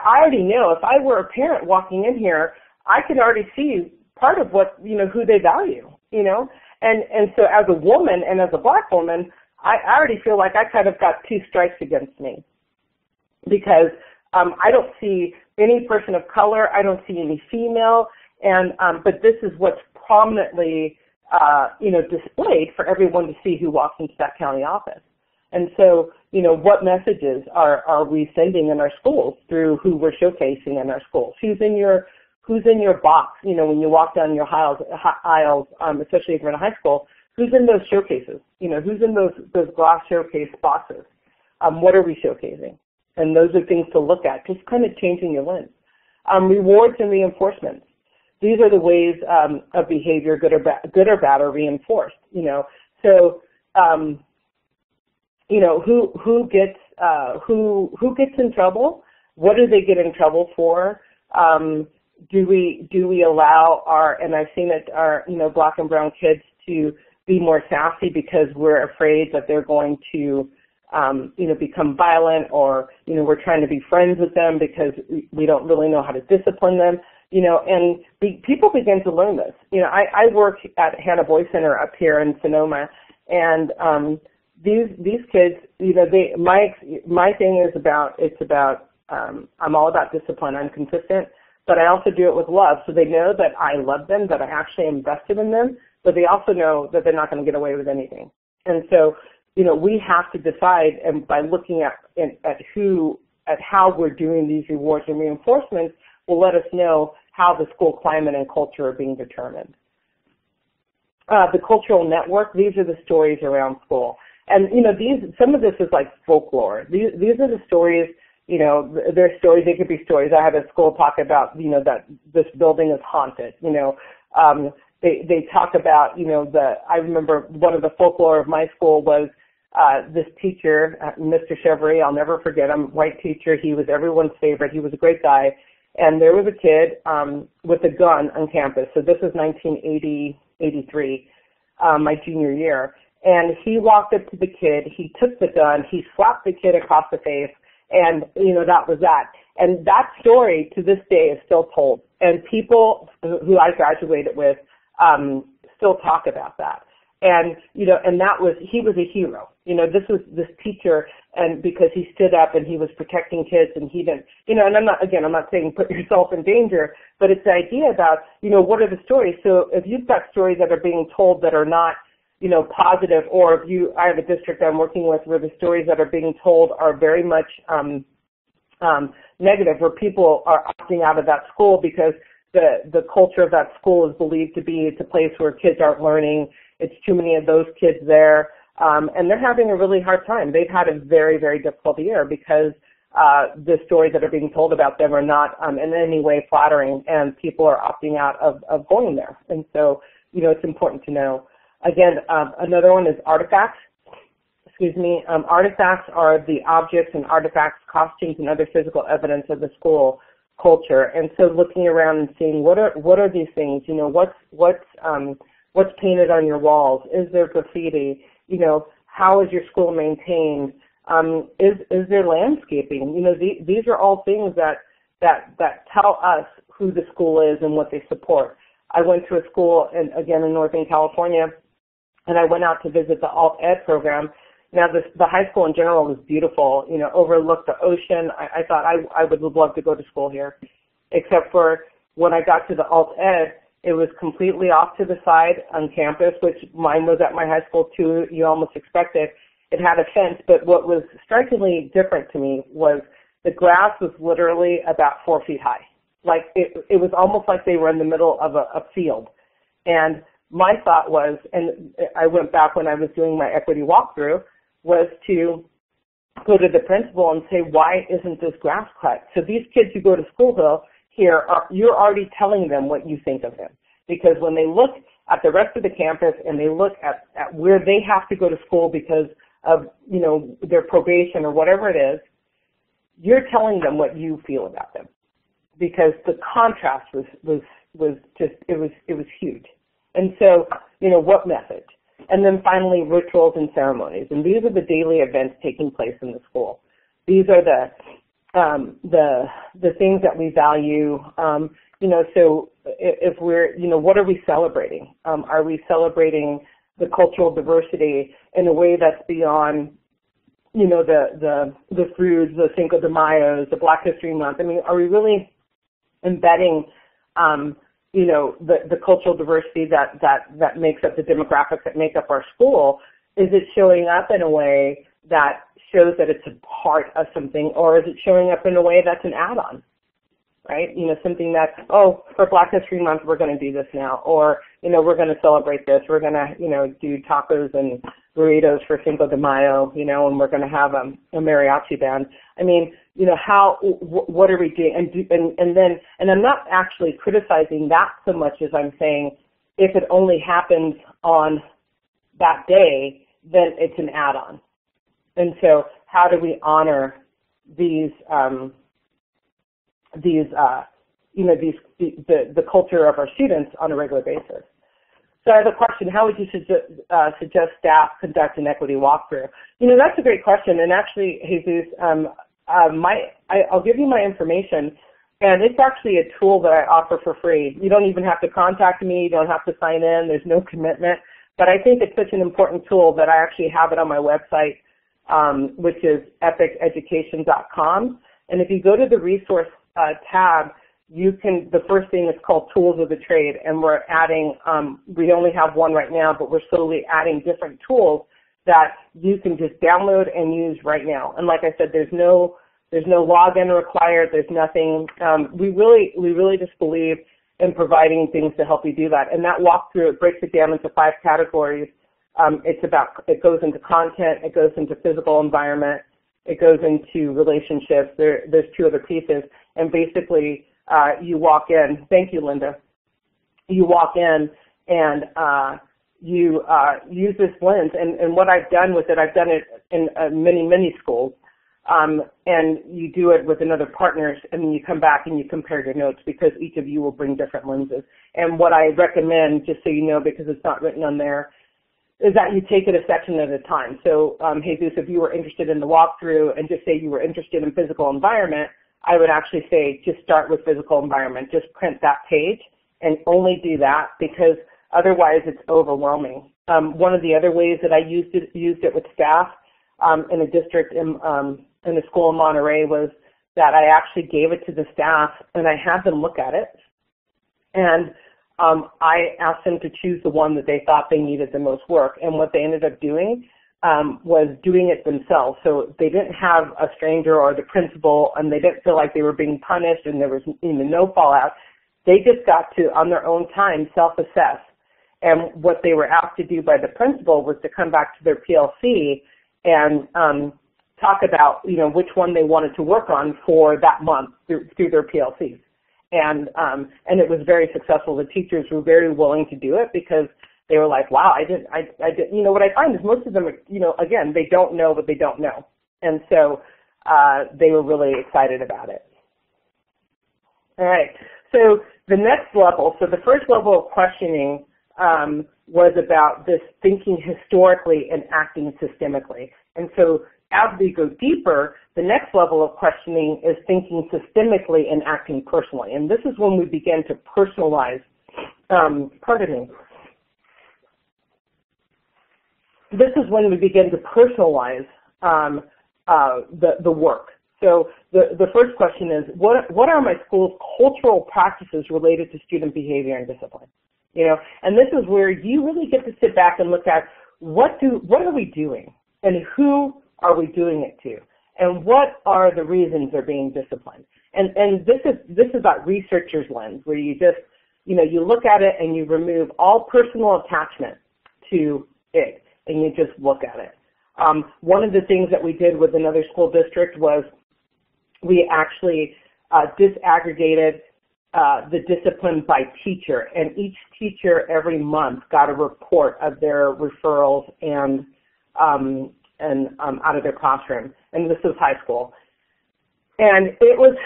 already know if I were a parent walking in here, I could already see part of what, who they value, And so as a woman and as a black woman, I already feel like I kind of got two strikes against me, because I don't see any person of color, I don't see any female, and but this is what's prominently displayed for everyone to see who walks into that county office. And so, what messages are we sending in our schools through who we're showcasing in our schools? Who's in your box, when you walk down your aisles, especially if you're in a high school, who's in those showcases? Who's in those glass showcase boxes? What are we showcasing? And those are things to look at, just kind of changing your lens. Rewards and reinforcements. These are the ways of behavior, good or bad, are reinforced. So who gets in trouble? What do they get in trouble for? Do we allow and I've seen it, our black and brown kids to be more sassy because we're afraid that they're going to become violent, or we're trying to be friends with them because we don't really know how to discipline them. And people begin to learn this. I work at Hannah Boy Center up here in Sonoma, and these kids, my thing is about I'm all about discipline. I'm consistent, but I also do it with love. So they know that I love them, that I actually am invested in them, but they also know that they're not going to get away with anything. And so, we have to decide, and by looking at how we're doing these rewards and reinforcements, will let us know how the school climate and culture are being determined. The cultural network, these are the stories around school. And, some of this is like folklore. These are the stories, there's stories, they could be stories. I had a school talk about, that this building is haunted, They talk about, I remember one of the folklore of my school was this teacher, Mr. Chevry, I'll never forget him, white teacher. He was everyone's favorite. He was a great guy. And there was a kid with a gun on campus. So this was 1983, my junior year. And he walked up to the kid. He took the gun. He slapped the kid across the face. And, that was that. And that story to this day is still told. And people who I graduated with still talk about that. And, and he was a hero. This was this teacher, and because he stood up and he was protecting kids, and he didn't, and I'm not saying put yourself in danger, but it's the idea about, what are the stories? So if you've got stories that are being told that are not, positive, or I have a district I'm working with where the stories that are being told are very much negative, where people are opting out of that school because the culture of that school is believed to be it's a place where kids aren't learning. It's too many of those kids there, and they're having a really hard time. They've had a very, very difficult year because the stories that are being told about them are not in any way flattering, and people are opting out of going there. And so, it's important to know. Again, another one is artifacts. Artifacts are the objects and artifacts, costumes, and other physical evidence of the school culture. And so looking around and seeing what are these things, what's painted on your walls? Is there graffiti? How is your school maintained? Is there landscaping? These are all things that tell us who the school is and what they support. I went to a school again in Northern California, and I went out to visit the alt ed program. Now, the high school in general was beautiful, overlooked the ocean. I thought I would love to go to school here, except for when I got to the alt ed, it was completely off to the side on campus, which mine was at my high school too. You almost expect it. It had a fence, but what was strikingly different to me was the grass was literally about 4 feet high. Like it was almost like they were in the middle of a field. And my thought was, and I went back when I was doing my equity walkthrough, was to go to the principal and say, why isn't this grass cut? So these kids who go to School Hill, here, you're already telling them what you think of them. Because when they look at the rest of the campus and they look at where they have to go to school because of, you know, their probation or whatever it is, you're telling them what you feel about them. Because the contrast was just, it was huge. And so, you know, what message? And then finally, rituals and ceremonies. And these are the daily events taking place in the school. These are the things that we value. You know, so if we're, you know, what are we celebrating? Are we celebrating the cultural diversity in a way that's beyond, you know, the foods, the Cinco de Mayo, the Black History Month? I mean, are we really embedding, you know, the cultural diversity that makes up the demographics that make up our school? Is it showing up in a way that shows that it's a part of something, or is it showing up in a way that's an add-on, right? You know, something that, oh, for Black History Month, we're going to do this now, or, you know, we're going to celebrate this. We're going to, you know, do tacos and burritos for Cinco de Mayo, you know, and we're going to have a mariachi band. I mean, you know, what are we doing? And I'm not actually criticizing that so much as I'm saying if it only happens on that day, then it's an add-on. And so how do we honor these you know, the culture of our students on a regular basis? So I have a question. How would you suggest staff conduct an equity walkthrough? You know, that's a great question. And actually, Jesus, I'll give you my information. And it's actually a tool that I offer for free. You don't even have to contact me. You don't have to sign in. There's no commitment. But I think it's such an important tool that I actually have it on my website, which is epiceducation.com. And if you go to the resource tab, you can, the first thing is called Tools of the Trade, and we're adding, we only have one right now, but we're slowly adding different tools that you can just download and use right now. And like I said, there's no login required, there's nothing. We really just believe in providing things to help you do that. And that walkthrough, it breaks it down into 5 categories. It goes into content, it goes into physical environment, it goes into relationships. There's 2 other pieces. And basically, you walk in. Thank you, Linda. You walk in and you use this lens. And what I've done with it, I've done it in many schools. And you do it with another partners, and then you come back and you compare your notes because each of you will bring different lenses. And what I recommend, just so you know, because it's not written on there, is that you take it a section at a time. So, Jesus, if you were interested in the walkthrough and just say you were interested in physical environment, I would actually say just start with physical environment. Just print that page and only do that, because otherwise it's overwhelming. One of the other ways that I used it with staff in a district in a school in Monterey was that I actually gave it to the staff and I had them look at it. And I asked them to choose the one that they thought they needed the most work. And what they ended up doing was doing it themselves. So they didn't have a stranger or the principal, and they didn't feel like they were being punished and there was even no fallout. They just got to, on their own time, self-assess. And what they were asked to do by the principal was to come back to their PLC and talk about, you know, which one they wanted to work on for that month through their PLCs. And it was very successful. The teachers were very willing to do it because they were like, wow, I didn't, you know, what I find is most of them, you know, again, they don't know what they don't know. And so they were really excited about it. All right. So the next level, so the first level of questioning was about this thinking historically and acting systemically. And so as we go deeper, the next level of questioning is thinking systemically and acting personally. And this is when we begin to personalize, This is when we begin to personalize the work. So the first question is, what are my school's cultural practices related to student behavior and discipline? You know, and this is where you really get to sit back and look at what are we doing, and who are we doing it to, and what are the reasons they're being disciplined. And this is that researcher's lens, where you just, you know, you look at it and you remove all personal attachment to it, and you just look at it. One of the things that we did with another school district was we actually disaggregated the discipline by teacher, and each teacher every month got a report of their referrals and out of their classroom, and this was high school. And it was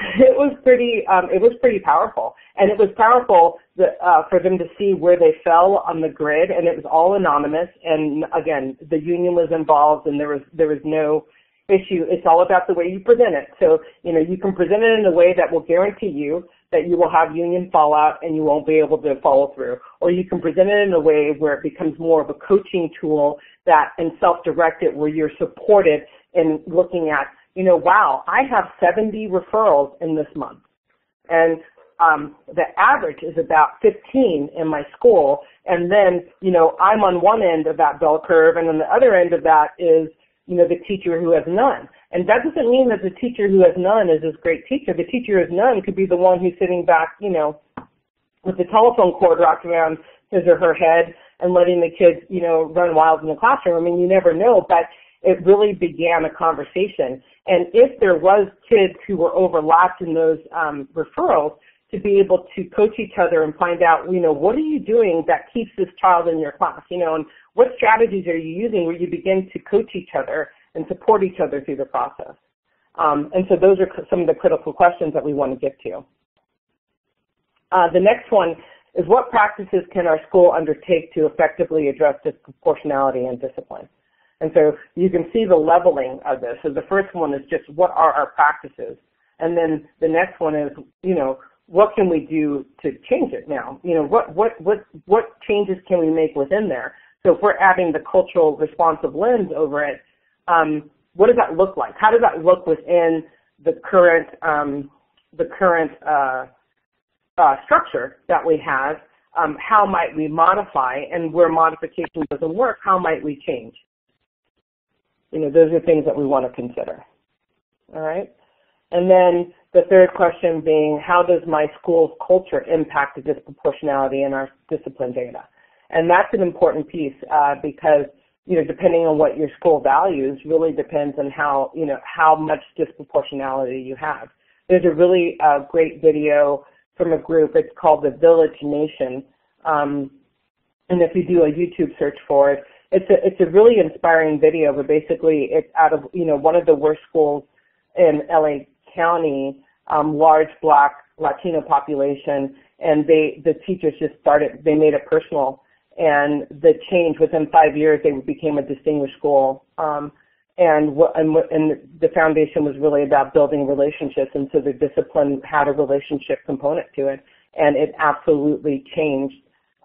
pretty powerful, and it was powerful for them to see where they fell on the grid, and it was all anonymous. And again, the union was involved, and there was no issue. It's all about the way you present it. So you can present it in a way that will guarantee you that you will have union fallout and you won't be able to follow through, or you can present it in a way where it becomes more of a coaching tool and self-directed, where you're supported in looking at, wow, I have 70 referrals in this month, and the average is about 15 in my school, and then, I'm on one end of that bell curve, and on the other end of that is, the teacher who has none. And that doesn't mean that the teacher who has none is this great teacher. The teacher who has none could be the one who's sitting back, with the telephone cord wrapped around his or her head and letting the kids, run wild in the classroom. I mean, you never know, but it really began a conversation. And if there was kids who were overlapped in those referrals, to be able to coach each other and find out, what are you doing that keeps this child in your class, and what strategies are you using where you begin to coach each other and support each other through the process. And so those are some of the critical questions that we want to get to. The next one is, what practices can our school undertake to effectively address disproportionality and discipline? And so you can see the leveling of this. So the first one is just, what are our practices? And then the next one is, what can we do to change it now? What changes can we make within there? So if we're adding the cultural responsive lens over it, what does that look like? How does that look within the current structure that we have? How might we modify? And where modification doesn't work, how might we change? Those are things that we want to consider. All right? And then the third question being, how does my school's culture impact the disproportionality in our discipline data? And that's an important piece because, depending on what your school values really depends on how much disproportionality you have. There's a really great video from a group. It's called The Village Nation. And if you do a YouTube search for it, it's a really inspiring video, but basically it's out of, one of the worst schools in LA County, large Black Latino population, and the teachers just they made it personal, and the change within 5 years, they became a distinguished school, and the foundation was really about building relationships, and so the discipline had a relationship component to it, and it absolutely changed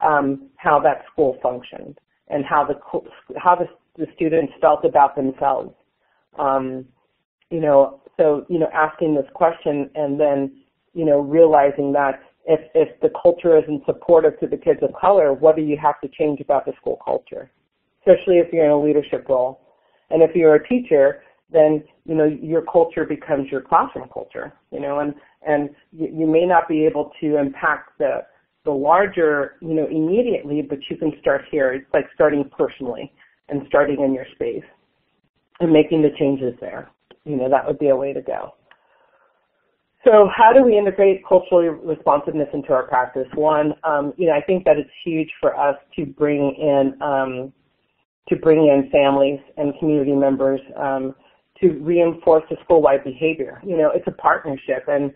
how that school functioned and how the students felt about themselves. So, asking this question and then, realizing that if the culture isn't supportive to the kids of color, what do you have to change about the school culture, especially if you're in a leadership role? And if you're a teacher, then, your culture becomes your classroom culture, and you may not be able to impact the larger, immediately, but you can start here. It's like starting personally and starting in your space and making the changes there. That would be a way to go. So how do we integrate cultural responsiveness into our practice? One, I think that it's huge for us to bring in families and community members to reinforce the school-wide behavior. It's a partnership, and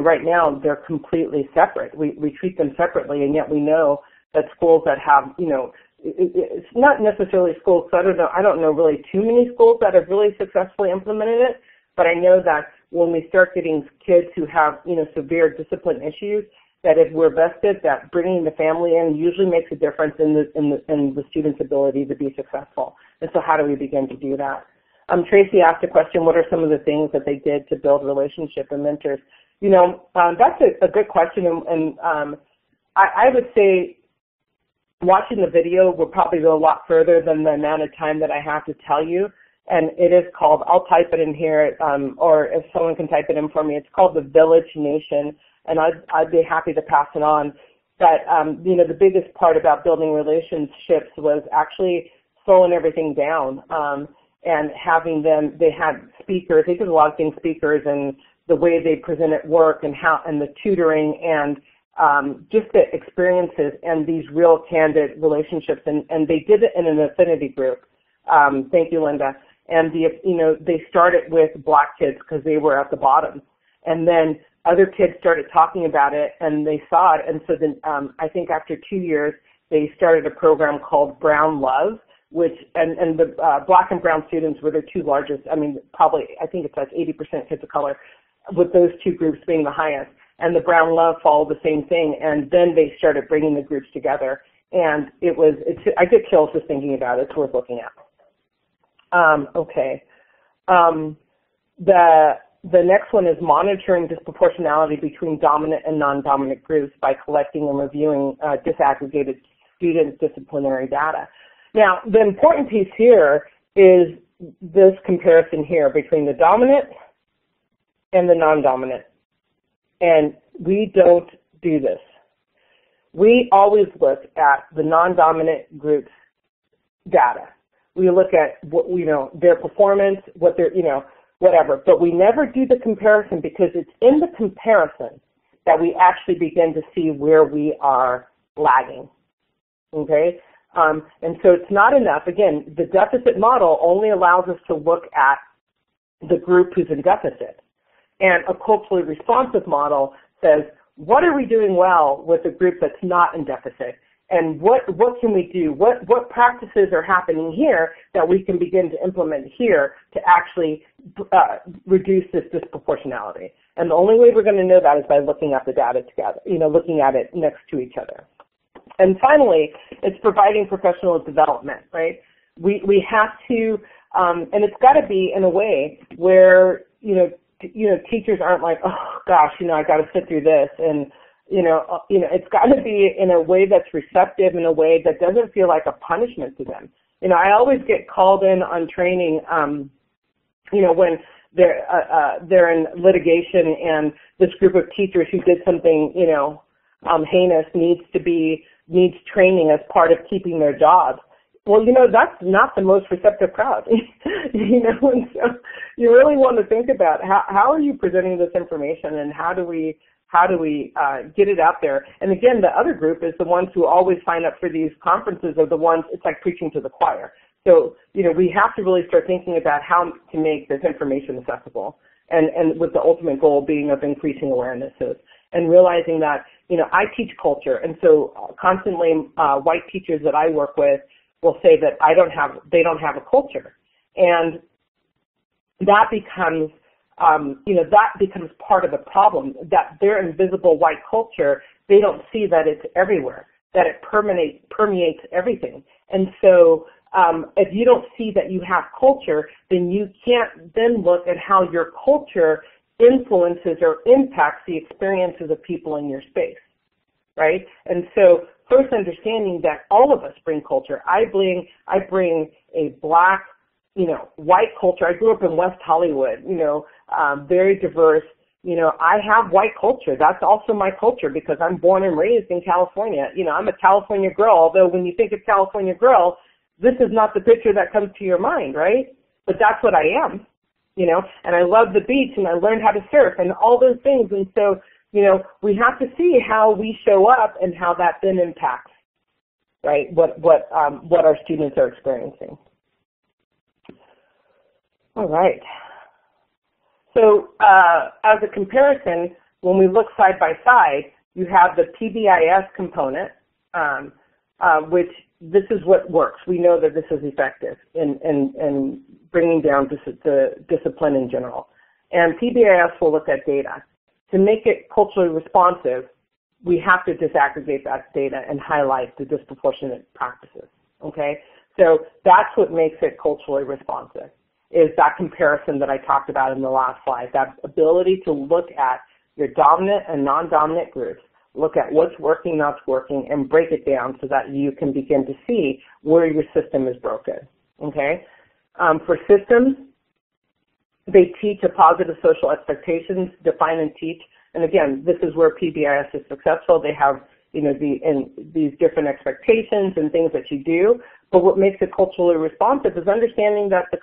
right now they're completely separate. We treat them separately, and yet we know that schools that have, it's not necessarily schools, so I don't know really too many schools that have really successfully implemented it, but I know that when we start getting kids who have, severe discipline issues, that if we're vested, that bringing the family in usually makes a difference in the student's ability to be successful. And so how do we begin to do that? Tracy asked a question, what are some of the things that they did to build relationship and mentors? That's a good question, and I would say watching the video will probably go a lot further than the amount of time that I have to tell you. And it is called, I'll type it in here, or if someone can type it in for me, it's called The Village Nation, and I'd be happy to pass it on. But, the biggest part about building relationships was actually slowing everything down and having them, they had speakers, they did a lot of things, speakers and the way they presented work and the tutoring and just the experiences and these real candid relationships. And they did it in an affinity group. Thank you, Linda. And they started with Black kids because they were at the bottom. And then other kids started talking about it and they saw it. And so then I think after 2 years, they started a program called Brown Love, which, and the Black and Brown students were their two largest, I mean, probably, I think it's like 80% kids of color, with those two groups being the highest. And the Brown Love followed the same thing, and then they started bringing the groups together. And I get chills just thinking about it. It's worth looking at. Okay. The next one is monitoring disproportionality between dominant and non-dominant groups by collecting and reviewing disaggregated student disciplinary data. Now, the important piece here is this comparison here between the dominant and the non-dominant. And we don't do this. We always look at the non-dominant group's data. We look at what, their performance, what their, whatever. But we never do the comparison because it's in the comparison that we actually begin to see where we are lagging. Okay? And so it's not enough. Again, the deficit model only allows us to look at the group who's in deficit. And a culturally responsive model says, what are we doing well with a group that's not in deficit? And what can we do? What practices are happening here that we can begin to implement here to actually reduce this disproportionality? And the only way we're going to know that is by looking at the data together, looking at it next to each other. And finally, it's providing professional development, right? We have to, and it's got to be in a way where, teachers aren't like, oh gosh, I got to sit through this, and it's got to be in a way that's receptive, in a way that doesn't feel like a punishment to them. I always get called in on training, when they're in litigation and this group of teachers who did something, heinous needs training as part of keeping their jobs. Well, that's not the most receptive crowd, and so you really want to think about how are you presenting this information and how do we get it out there? And again, the other group is the ones who always sign up for these conferences are the ones, it's like preaching to the choir. So, we have to really start thinking about how to make this information accessible and with the ultimate goal being of increasing awarenesses and realizing that, I teach culture. And so constantly white teachers that I work with will say that they don't have a culture. And that becomes, that becomes part of the problem, that their invisible white culture, they don't see that it's everywhere, that it permeates everything. And so if you don't see that you have culture, then you can't then look at how your culture influences or impacts the experiences of people in your space, right? And so first understanding that all of us bring culture. I bring a Black, white culture. I grew up in West Hollywood, very diverse. I have white culture. That's also my culture because I'm born and raised in California. I'm a California girl, although when you think of California girl, this is not the picture that comes to your mind, right? But that's what I am, and I love the beach and I learned how to surf and all those things. And so, we have to see how we show up and how that then impacts, right, what our students are experiencing. All right. So as a comparison, when we look side by side, you have the PBIS component, which this is what works. We know that this is effective in bringing down the discipline in general. And PBIS will look at data. To make it culturally responsive, we have to disaggregate that data and highlight the disproportionate practices, okay? So that's what makes it culturally responsive, is that comparison that I talked about in the last slide, that ability to look at your dominant and non-dominant groups, look at what's working, not working, and break it down so that you can begin to see where your system is broken, okay? For systems, they teach a positive social expectations, define and teach. And again, this is where PBIS is successful. They have, these different expectations and things that you do, but what makes it culturally responsive is understanding that the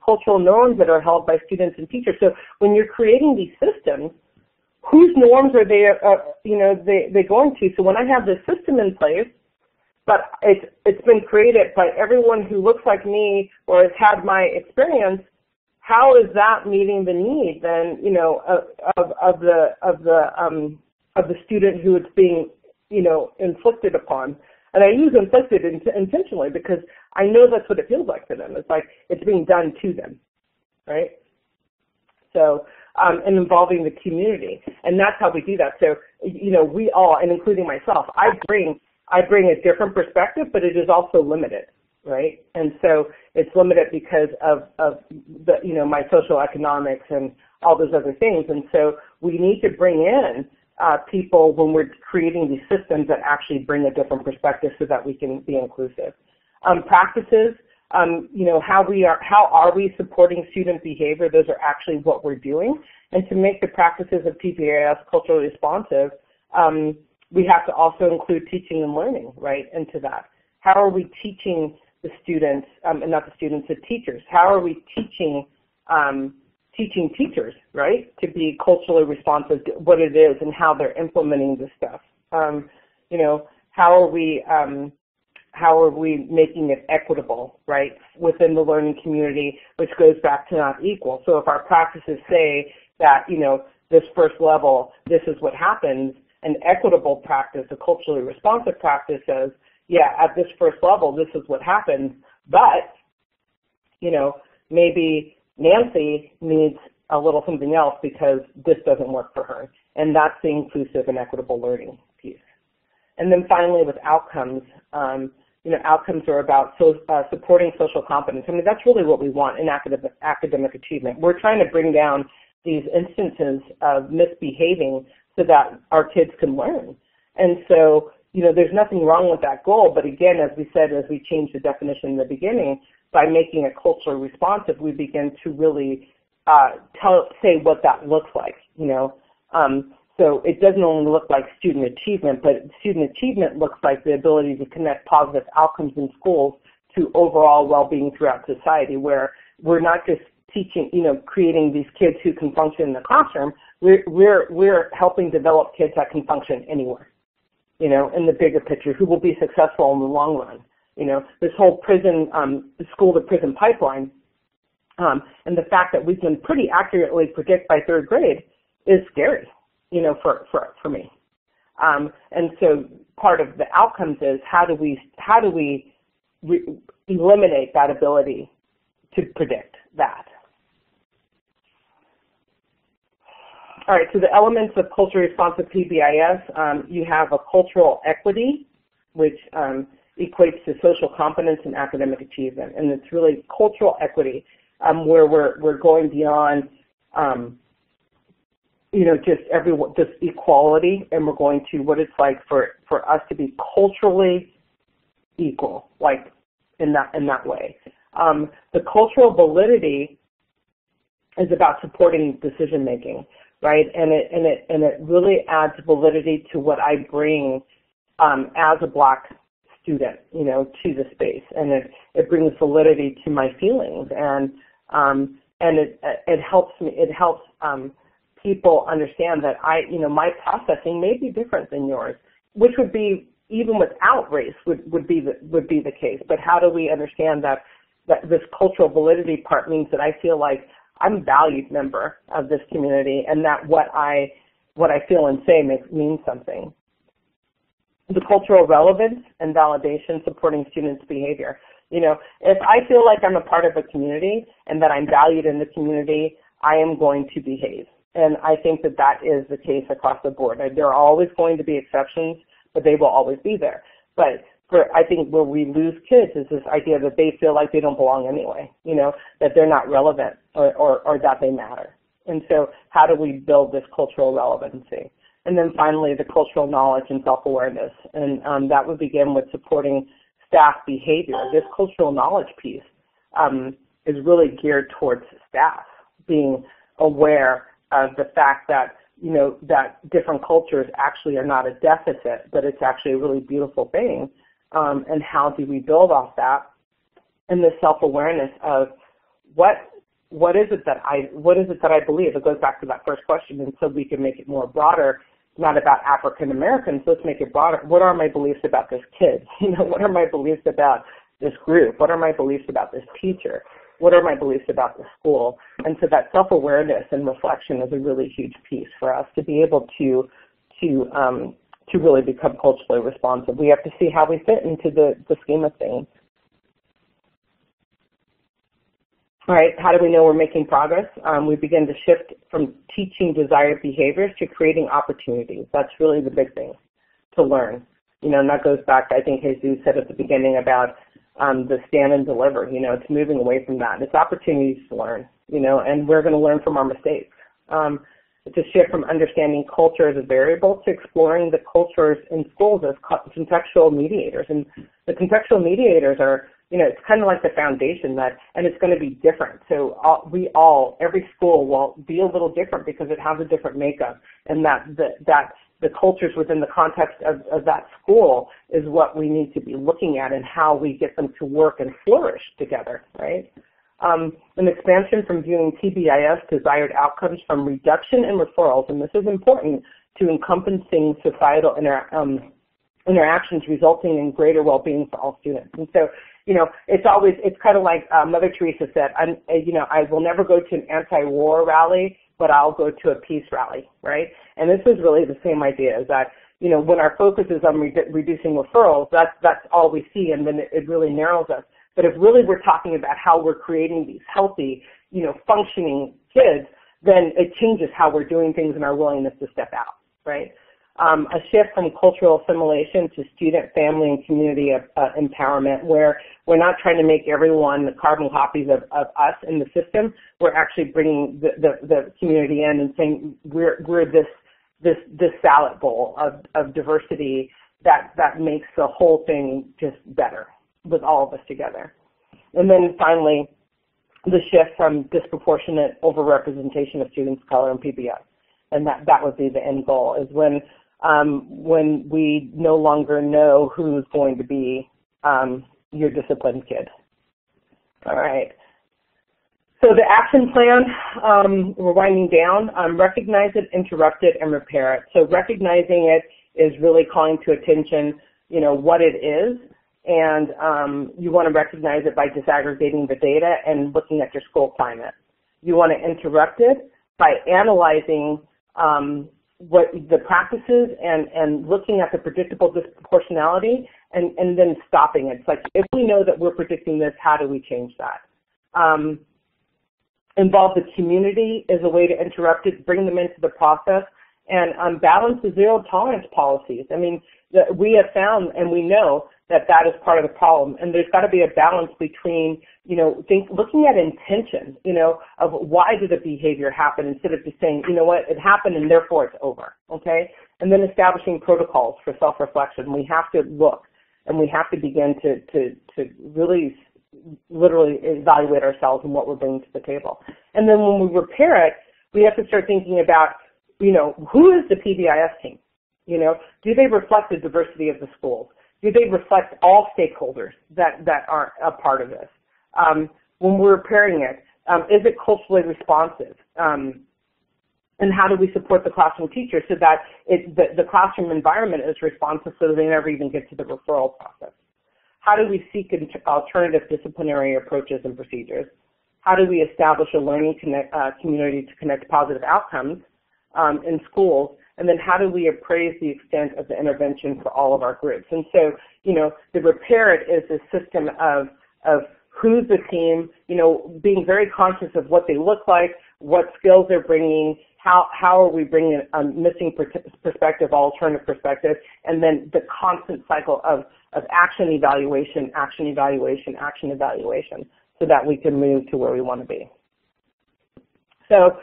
cultural norms that are held by students and teachers. So when you're creating these systems, whose norms are they, they going to? So when I have this system in place, but it's been created by everyone who looks like me or has had my experience, how is that meeting the need then, of the student who it's being, inflicted upon? And I use inflicted intentionally because I know that's what it feels like for them. It's like it's being done to them, right? So, and involving the community. And that's how we do that. So, we all, and including myself, I bring a different perspective, but it is also limited, right? And so it's limited because of the, my social economics and all those other things. And so we need to bring in people when we're creating these systems that actually bring a different perspective so that we can be inclusive. Practices, how are we supporting student behavior? Those are actually what we're doing. And to make the practices of PBIS culturally responsive, we have to also include teaching and learning, right, into that. How are we teaching the students, and not the students, the teachers? How are we teaching teachers, right, to be culturally responsive to what it is and how they're implementing this stuff? How are we making it equitable, right, within the learning community, which goes back to not equal. So if our practices say that, this first level, this is what happens, an equitable practice, a culturally responsive practice says, yeah, at this first level, this is what happens, but, maybe Nancy needs a little something else because this doesn't work for her. And that's the inclusive and equitable learning piece. And then finally with outcomes, outcomes are about supporting social competence. I mean, that's really what we want in academic achievement. We're trying to bring down these instances of misbehaving so that our kids can learn. And so, there's nothing wrong with that goal, but again, as we said, as we changed the definition in the beginning, by making it culturally responsive, we begin to really say what that looks like, So it doesn't only look like student achievement, but student achievement looks like the ability to connect positive outcomes in schools to overall well-being throughout society, where we're not just teaching, creating these kids who can function in the classroom. We're helping develop kids that can function anywhere, in the bigger picture, who will be successful in the long run. This whole school-to-prison pipeline, and the fact that we can pretty accurately predict by third grade is scary, for me. And so part of the outcomes is how do we eliminate that ability to predict that? All right, so the elements of culturally responsive PBIS, you have a cultural equity, which equates to social competence and academic achievement. And it's really cultural equity where we're going beyond, just equality, and we're going to what it's like for us to be culturally equal, like in that way. The cultural validity is about supporting decision making, right? And it really adds validity to what I bring as a Black student, to the space, and it brings validity to my feelings, and it helps me. It helps people understand that my processing may be different than yours, which would be even without race would be the case. But how do we understand that this cultural validity part means that I feel like I'm a valued member of this community, and that what I feel and say means something. The cultural relevance and validation supporting students' behavior. If I feel like I'm a part of a community and that I'm valued in the community, I am going to behave. And I think that is the case across the board. There are always going to be exceptions, but they will always be there. But I think where we lose kids is this idea that they feel like they don't belong anyway, that they're not relevant or that they matter. And so how do we build this cultural relevancy? And then finally, the cultural knowledge and self-awareness. And that would begin with supporting staff behavior. This cultural knowledge piece is really geared towards staff being aware of the fact that, that different cultures actually are not a deficit, but it's actually a really beautiful thing. And how do we build off that? and the self-awareness of what is it that I believe. It goes back to that first question, and so we can make it more broader. Not about African Americans, let's make it broader. What are my beliefs about this kid? What are my beliefs about this group? What are my beliefs about this teacher? What are my beliefs about the school? And so that self-awareness and reflection is a really huge piece for us to be able to really become culturally responsive. We have to see how we fit into the scheme of things. All right, how do we know we're making progress? We begin to shift from teaching desired behaviors to creating opportunities. That's really the big thing, to learn. And that goes back to, I think Jesus said at the beginning about the stand and deliver. It's moving away from that. It's opportunities to learn, and we're going to learn from our mistakes. It's a shift from understanding culture as a variable to exploring the cultures in schools as contextual mediators. And the contextual mediators are, it's kind of like the foundation and it's going to be different. So every school will be a little different because it has a different makeup, and that the cultures within the context of that school is what we need to be looking at and how we get them to work and flourish together, right? An expansion from viewing PBIS desired outcomes from reduction in referrals, and this is important, to encompassing societal interactions resulting in greater well-being for all students. And so, it's kind of like Mother Teresa said, I will never go to an anti-war rally, but I'll go to a peace rally, right? And this is really the same idea, is that, when our focus is on reducing referrals, that's all we see, and then it really narrows us. But if really we're talking about how we're creating these healthy, functioning kids, then it changes how we're doing things and our willingness to step out, right? A shift from cultural assimilation to student, family, and community empowerment, where we're not trying to make everyone carbon copies of us in the system. We're actually bringing the community in and saying we're this salad bowl of diversity that makes the whole thing just better with all of us together. And then finally, the shift from disproportionate overrepresentation of students of color in PBIS. And that would be the end goal, is when we no longer know who's going to be your disciplined kid. All right. So the action plan, we're winding down. Recognize it, interrupt it, and repair it. So recognizing it is really calling to attention, what it is. And you want to recognize it by disaggregating the data and looking at your school climate. You want to interrupt it by analyzing what the practices and looking at the predictable disproportionality and then stopping it. It's like, if we know that we're predicting this, how do we change that? Involve the community is a way to interrupt it, bring them into the process, and balance the zero tolerance policies. I mean, we have found and we know that is part of the problem, and there's got to be a balance between, looking at intention, of why did the behavior happen, instead of just saying, it happened and therefore it's over, okay? And then establishing protocols for self-reflection. We have to look, and we have to begin to really literally evaluate ourselves and what we're bringing to the table. And then when we repair it, we have to start thinking about, who is the PBIS team? Do they reflect the diversity of the schools? Do they reflect all stakeholders that are a part of this? When we're repairing it, is it culturally responsive? And how do we support the classroom teachers so that the classroom environment is responsive so that they never even get to the referral process? How do we seek alternative disciplinary approaches and procedures? How do we establish a learning community to connect positive outcomes in schools? And then how do we appraise the extent of the intervention for all of our groups? And so, the repair it is a system of who's the team, being very conscious of what they look like, what skills they're bringing, how are we bringing a missing perspective, alternative perspective, and then the constant cycle of action evaluation, action evaluation, action evaluation, so that we can move to where we want to be. So,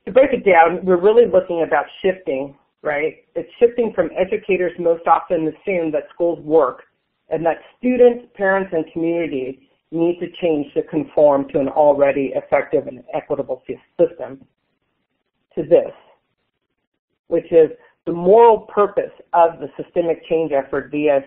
to break it down, we're really looking about shifting, right? It's shifting from educators most often assume that schools work and that students, parents, and community need to change to conform to an already effective and equitable system, to this, which is the moral purpose of the systemic change effort via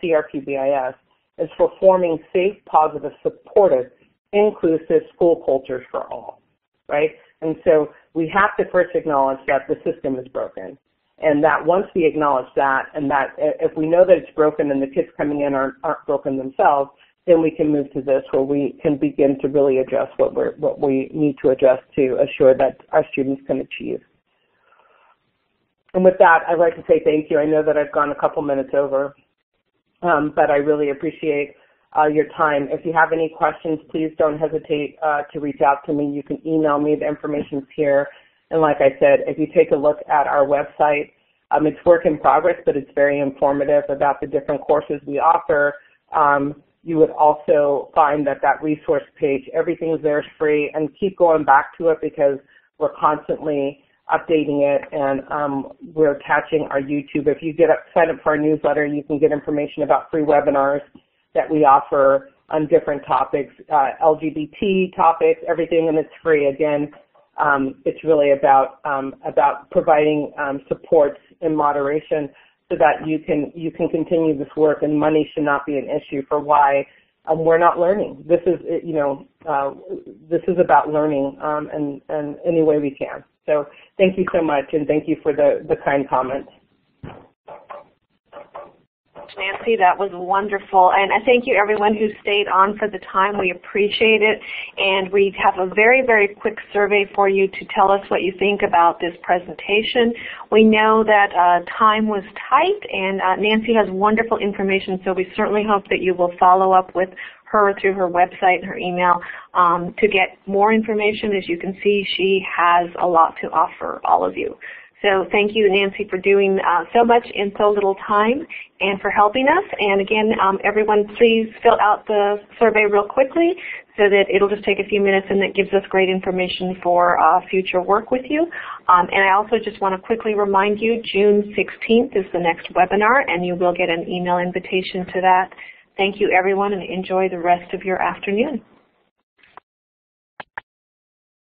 CRPBIS is for forming safe, positive, supportive, inclusive school cultures for all, right? And so we have to first acknowledge that the system is broken. And that once we acknowledge that, and that if we know that it's broken and the kids coming in aren't broken themselves, then we can move to this where we can begin to really adjust what we need to adjust to assure that our students can achieve. And with that, I'd like to say thank you. I know that I've gone a couple minutes over, but I really appreciate your time. If you have any questions, please don't hesitate to reach out to me. You can email me. The information's here. And like I said, if you take a look at our website, it's work in progress, but it's very informative about the different courses we offer. You would also find that resource page, everything's there is free, and keep going back to it because we're constantly updating it, and we're attaching our YouTube. If you sign up for our newsletter, you can get information about free webinars that we offer on different topics, LGBT topics, everything, and it's free. Again, it's really about providing supports in moderation so that you can continue this work, and money should not be an issue for why we're not learning. This is this is about learning and any way we can. So thank you so much, and thank you for the kind comments. Nancy, that was wonderful, and I thank you everyone who stayed on for the time. We appreciate it, and we have a very, very quick survey for you to tell us what you think about this presentation. We know that time was tight, and Nancy has wonderful information, so we certainly hope that you will follow up with her through her website and her email to get more information. As you can see, she has a lot to offer all of you. So thank you, Nancy, for doing so much in so little time and for helping us. And again, everyone, please fill out the survey real quickly so that it'll just take a few minutes, and that gives us great information for future work with you. And I also just want to quickly remind you, June 16th is the next webinar, and you will get an email invitation to that. Thank you, everyone, and enjoy the rest of your afternoon.